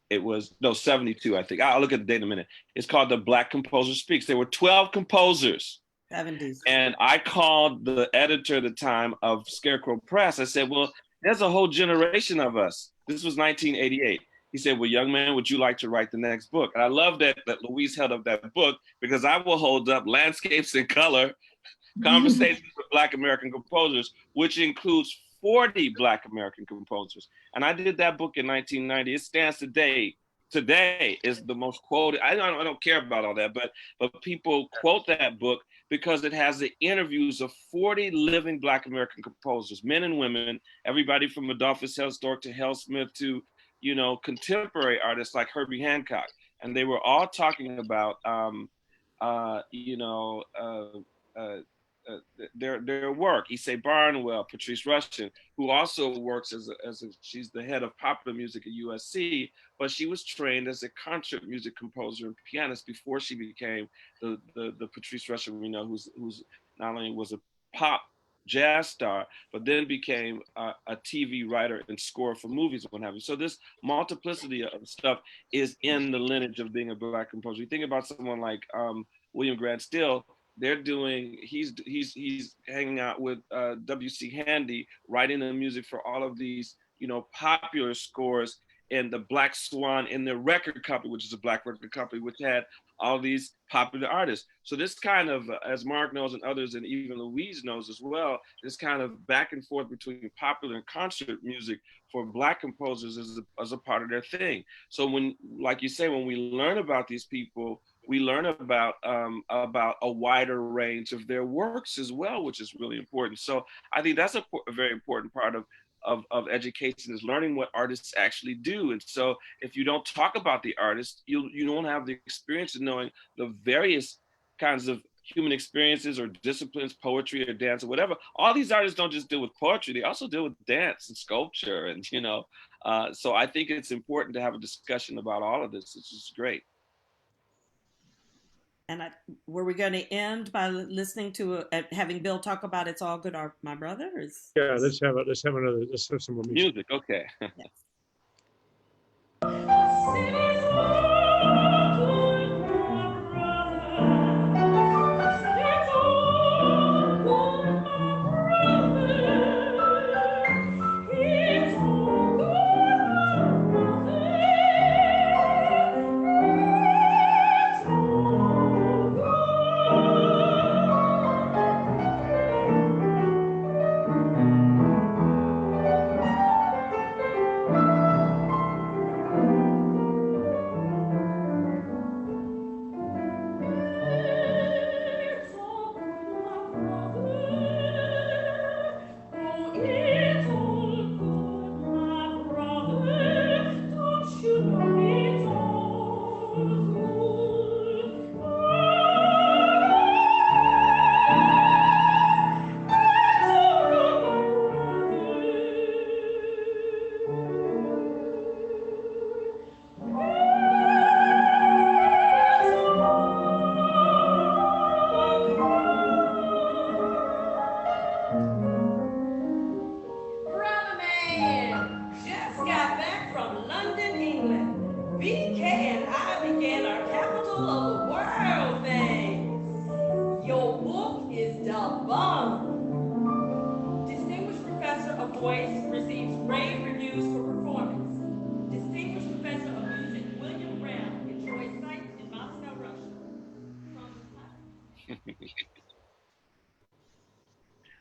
C: It was, no, 72, I think. I'll look at the date in a minute. It's called The Black Composer Speaks. There were 12 composers.
D: 70s.
C: And I called the editor at the time of Scarecrow Press. I said, well, there's a whole generation of us. This was 1988. He said, well, young man, would you like to write the next book? And I love that Louise held up that book, because I will hold up Landscapes in Color, Conversations with Black American Composers, which includes 40 Black American composers. And I did that book in 1990. It stands today. Today is the most quoted. I don't care about all that, but people quote that book because it has the interviews of 40 living Black American composers, men and women, everybody from Adolphus Elstorg to Hal Smith to, you know, contemporary artists like Herbie Hancock. And they were all talking about, their work. Issei Barnwell, Patrice Rushen, who also works she's the head of popular music at USC, but she was trained as a concert music composer and pianist before she became the Patrice Rushen we know, who's not only was a pop jazz star, but then became a TV writer and scorer for movies and what have you. So this multiplicity of stuff is in the lineage of being a Black composer. You think about someone like William Grant Still. He's hanging out with W.C. Handy, writing the music for all of these, popular scores, and the Black Swan in their record company, which is a Black record company, which had all these popular artists. So this kind of, as Mark knows and others, and even Louise knows as well, this kind of back and forth between popular and concert music for Black composers is a part of their thing. So when, like you say, when we learn about these people, we learn about a wider range of their works as well, which is really important. So I think that's a very important part of education, is learning what artists actually do. And so if you don't talk about the artist, you don't have the experience of knowing the various kinds of human experiences or disciplines, poetry or dance or whatever. All these artists don't just deal with poetry, they also deal with dance and sculpture. And, so I think it's important to have a discussion about all of this. It's just great.
D: And were we going to end by listening to having Bill talk about "It's All Good, My Brother"?
A: Yeah, let's have some more music.
C: Okay.
D: Yes.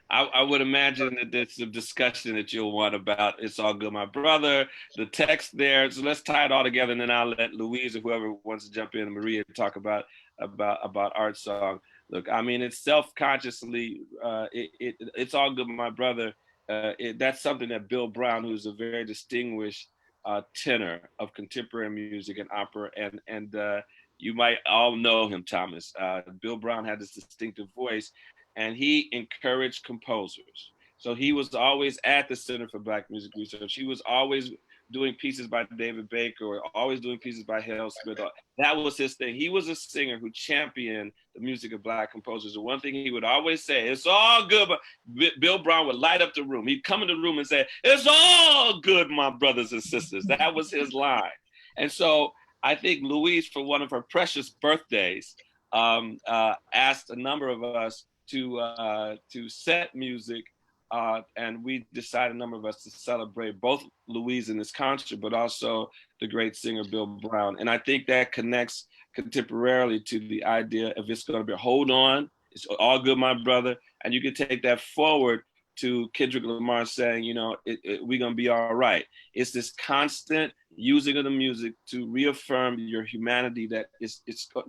C: I would imagine that there's some discussion that you'll want about "It's All Good, My Brother," the text there. So let's tie it all together, and then I'll let Louise or whoever wants to jump in, and Maria, talk about Art's song. Look, I mean, it's self-consciously, "It's All Good, My Brother." That's something that Bill Brown, who's a very distinguished tenor of contemporary music and opera, and you might all know him, Thomas. Bill Brown had this distinctive voice, and he encouraged composers. So he was always at the Center for Black Music Research. He was always doing pieces by David Baker, or always doing pieces by Hale Smith. That was his thing. He was a singer who championed the music of Black composers. And one thing he would always say, "It's all good," but Bill Brown would light up the room. He'd come in the room and say, "It's all good, my brothers and sisters." That was his line. And so I think Louise, for one of her precious birthdays, asked a number of us to set music, and we decided, a number of us, to celebrate both Louise in this concert, but also the great singer Bill Brown. And I think that connects contemporarily to the idea of "It's going to be hold on, it's all good, my brother," and you can take that forward to Kendrick Lamar saying, "We're going to be all right." It's this constant using of the music to reaffirm your humanity, that it's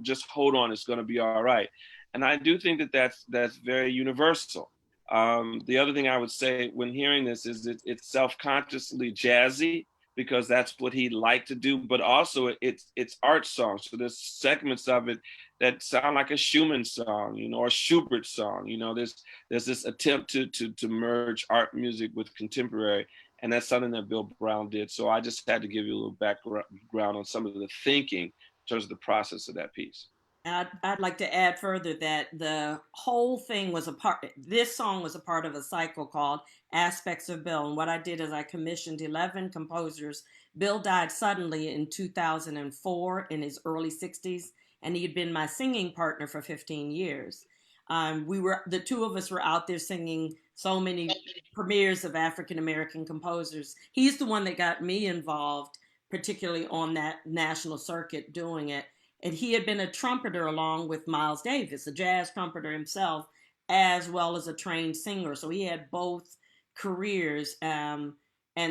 C: just hold on, it's going to be all right. And I do think that that's very universal. The other thing I would say when hearing this is it's self-consciously jazzy. because that's what he liked to do, but also it's art songs. So there's segments of it that sound like a Schumann song, you know, or Schubert song. You know, there's this attempt to merge art music with contemporary, and that's something that Bill Brown did. So I just had to give you a little background on some of the thinking in terms of the process of that piece.
D: I'd like to add further that the whole thing was this song was a part of a cycle called Aspects of Bill. And what I did is I commissioned 11 composers. Bill died suddenly in 2004 in his early 60s, and he had been my singing partner for 15 years. The two of us were out there singing so many premieres of African-American composers. He's the one that got me involved, particularly on that national circuit doing it. And he had been a trumpeter along with Miles Davis, a jazz trumpeter himself, as well as a trained singer. So he had both careers. And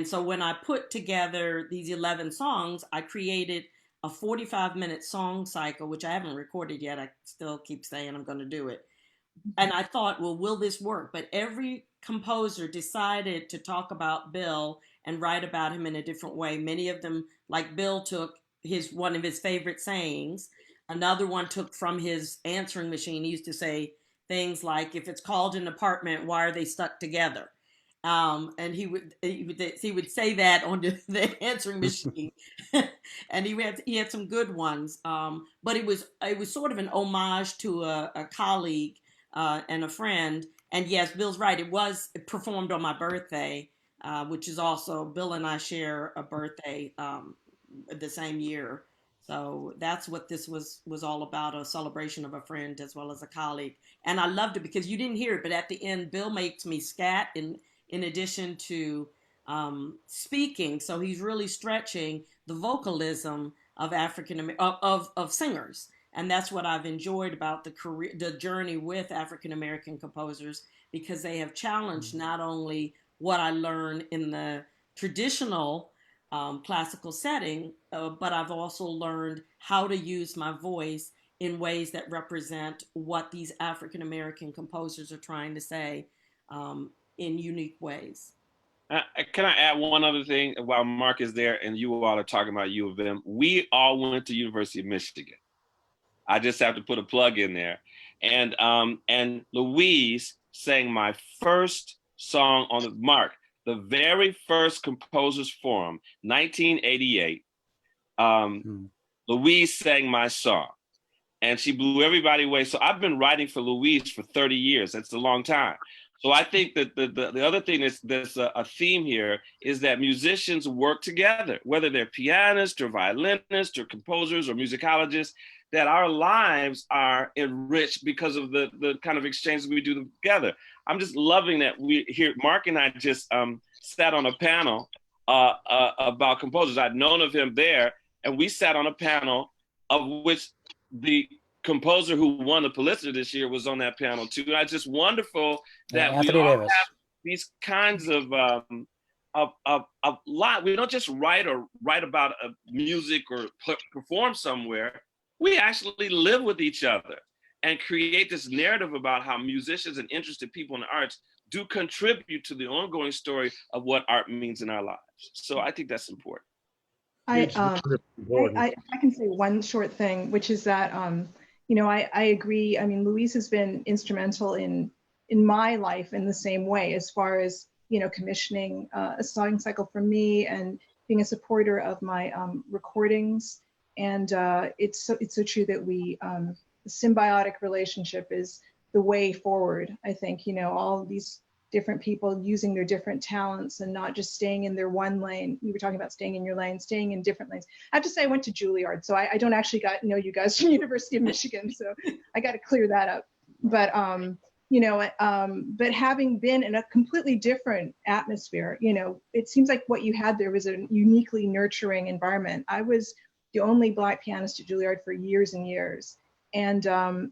D: so when I put together these 11 songs, I created a 45-minute song cycle, which I haven't recorded yet. I still keep saying I'm going to do it. And I thought, well, will this work? But every composer decided to talk about Bill and write about him in a different way. Many of them, like Bill, took one of his favorite sayings. Another one took from his answering machine. He used to say things like, if it's called an apartment, why are they stuck together? And he would say that on the answering machine. And he had some good ones. But it was sort of an homage to a colleague and a friend. And yes, Bill's right. It was performed on my birthday, which is also, Bill and I share a birthday the same year. So that's what this was all about, a celebration of a friend as well as a colleague. And I loved it because you didn't hear it, but at the end, Bill makes me scat in addition to speaking. So he's really stretching the vocalism of of singers. And that's what I've enjoyed about the journey with African-American composers, because they have challenged not only what I learned in the traditional classical setting, but I've also learned how to use my voice in ways that represent what these African-American composers are trying to say in unique ways.
C: Can I add one other thing while Mark is there and you all are talking about U of M? We all went to University of Michigan. I just have to put a plug in there. And Louise sang my first song on the very first Composers Forum, 1988. Louise sang my song and she blew everybody away. So I've been writing for Louise for 30 years. That's a long time. So I think that the other thing that's a theme here is that musicians work together, whether they're pianists or violinists or composers or musicologists, that our lives are enriched because of the kind of exchanges we do together. I'm just loving that Mark and I just sat on a panel about composers. I'd known of him there, and we sat on a panel of which the composer who won the Pulitzer this year was on that panel too. And it's just wonderful that we all have these kinds of lot. We don't just write about music or perform somewhere. We actually live with each other and create this narrative about how musicians and interested people in the arts do contribute to the ongoing story of what art means in our lives. So I think that's important.
E: I can say one short thing, which is that, I agree. I mean, Louise has been instrumental in my life in the same way, as far as, commissioning a song cycle for me and being a supporter of my recordings. And it's so true that the symbiotic relationship is the way forward. I think, all of these different people using their different talents and not just staying in their one lane. You were talking about staying in your lane, staying in different lanes. I have to say I went to Juilliard, so I don't actually know you guys from University of Michigan, so I got to clear that up. But but having been in a completely different atmosphere, it seems like what you had there was a uniquely nurturing environment. I was the only Black pianist at Juilliard for years and years. And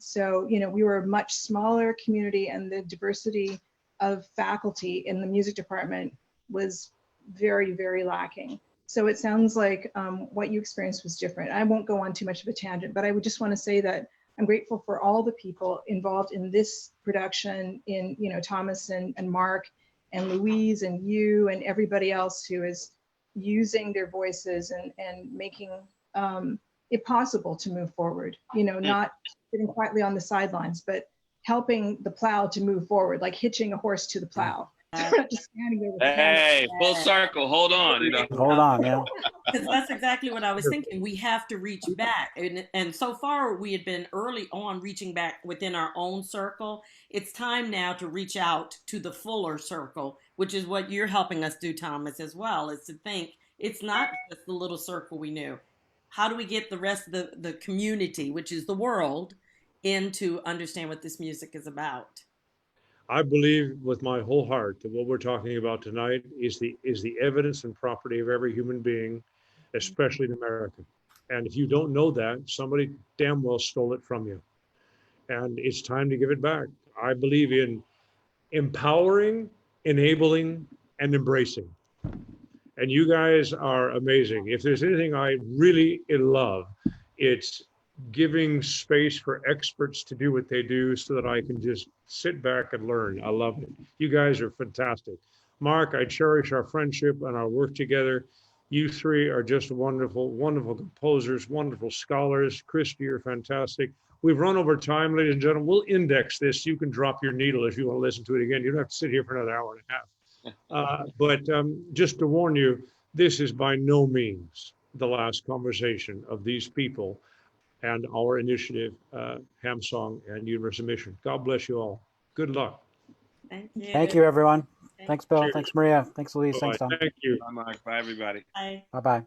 E: so, we were a much smaller community, and the diversity of faculty in the music department was very, very lacking. So it sounds like what you experienced was different. I won't go on too much of a tangent, but I would just want to say that I'm grateful for all the people involved in this production, in Thomas and Mark and Louise and you and everybody else who has using their voices and making it possible to move forward, not sitting quietly on the sidelines, but helping the plow to move forward, like hitching a horse to the plow. We're not just standing there with the camera.
C: Hey, full circle. Hold on.
B: Hold on, yeah.
D: Because that's exactly what I was thinking. We have to reach back. And so far, we had been early on reaching back within our own circle. It's time now to reach out to the fuller circle, which is what you're helping us do, Thomas, as well, is to think it's not just the little circle we knew. How do we get the rest of the community, which is the world, in to understand what this music is about?
A: I believe with my whole heart that what we're talking about tonight is the evidence and property of every human being, especially in America. And if you don't know that, somebody damn well stole it from you. And it's time to give it back. I believe in empowering, enabling, and embracing. And you guys are amazing. If there's anything I really love, it's giving space for experts to do what they do so that I can just sit back and learn. I love it. You guys are fantastic. Mark, I cherish our friendship and our work together. You three are just wonderful, wonderful composers, wonderful scholars. Christy, you're fantastic. We've run over time, ladies and gentlemen. We'll index this. You can drop your needle if you want to listen to it again. You don't have to sit here for another hour and a half. But just to warn you, this is by no means the last conversation of these people and our initiative, Hamsong and University of Michigan. God bless you all. Good luck.
D: Thank you.
B: Thank you, everyone. Thanks, Bill.
A: Cheers.
B: Thanks, Maria. Thanks, Louise.
A: Bye-bye.
B: Thanks, Tom.
A: Thank you.
C: Bye, Mike. Bye, everybody.
D: Bye.
B: Bye-bye.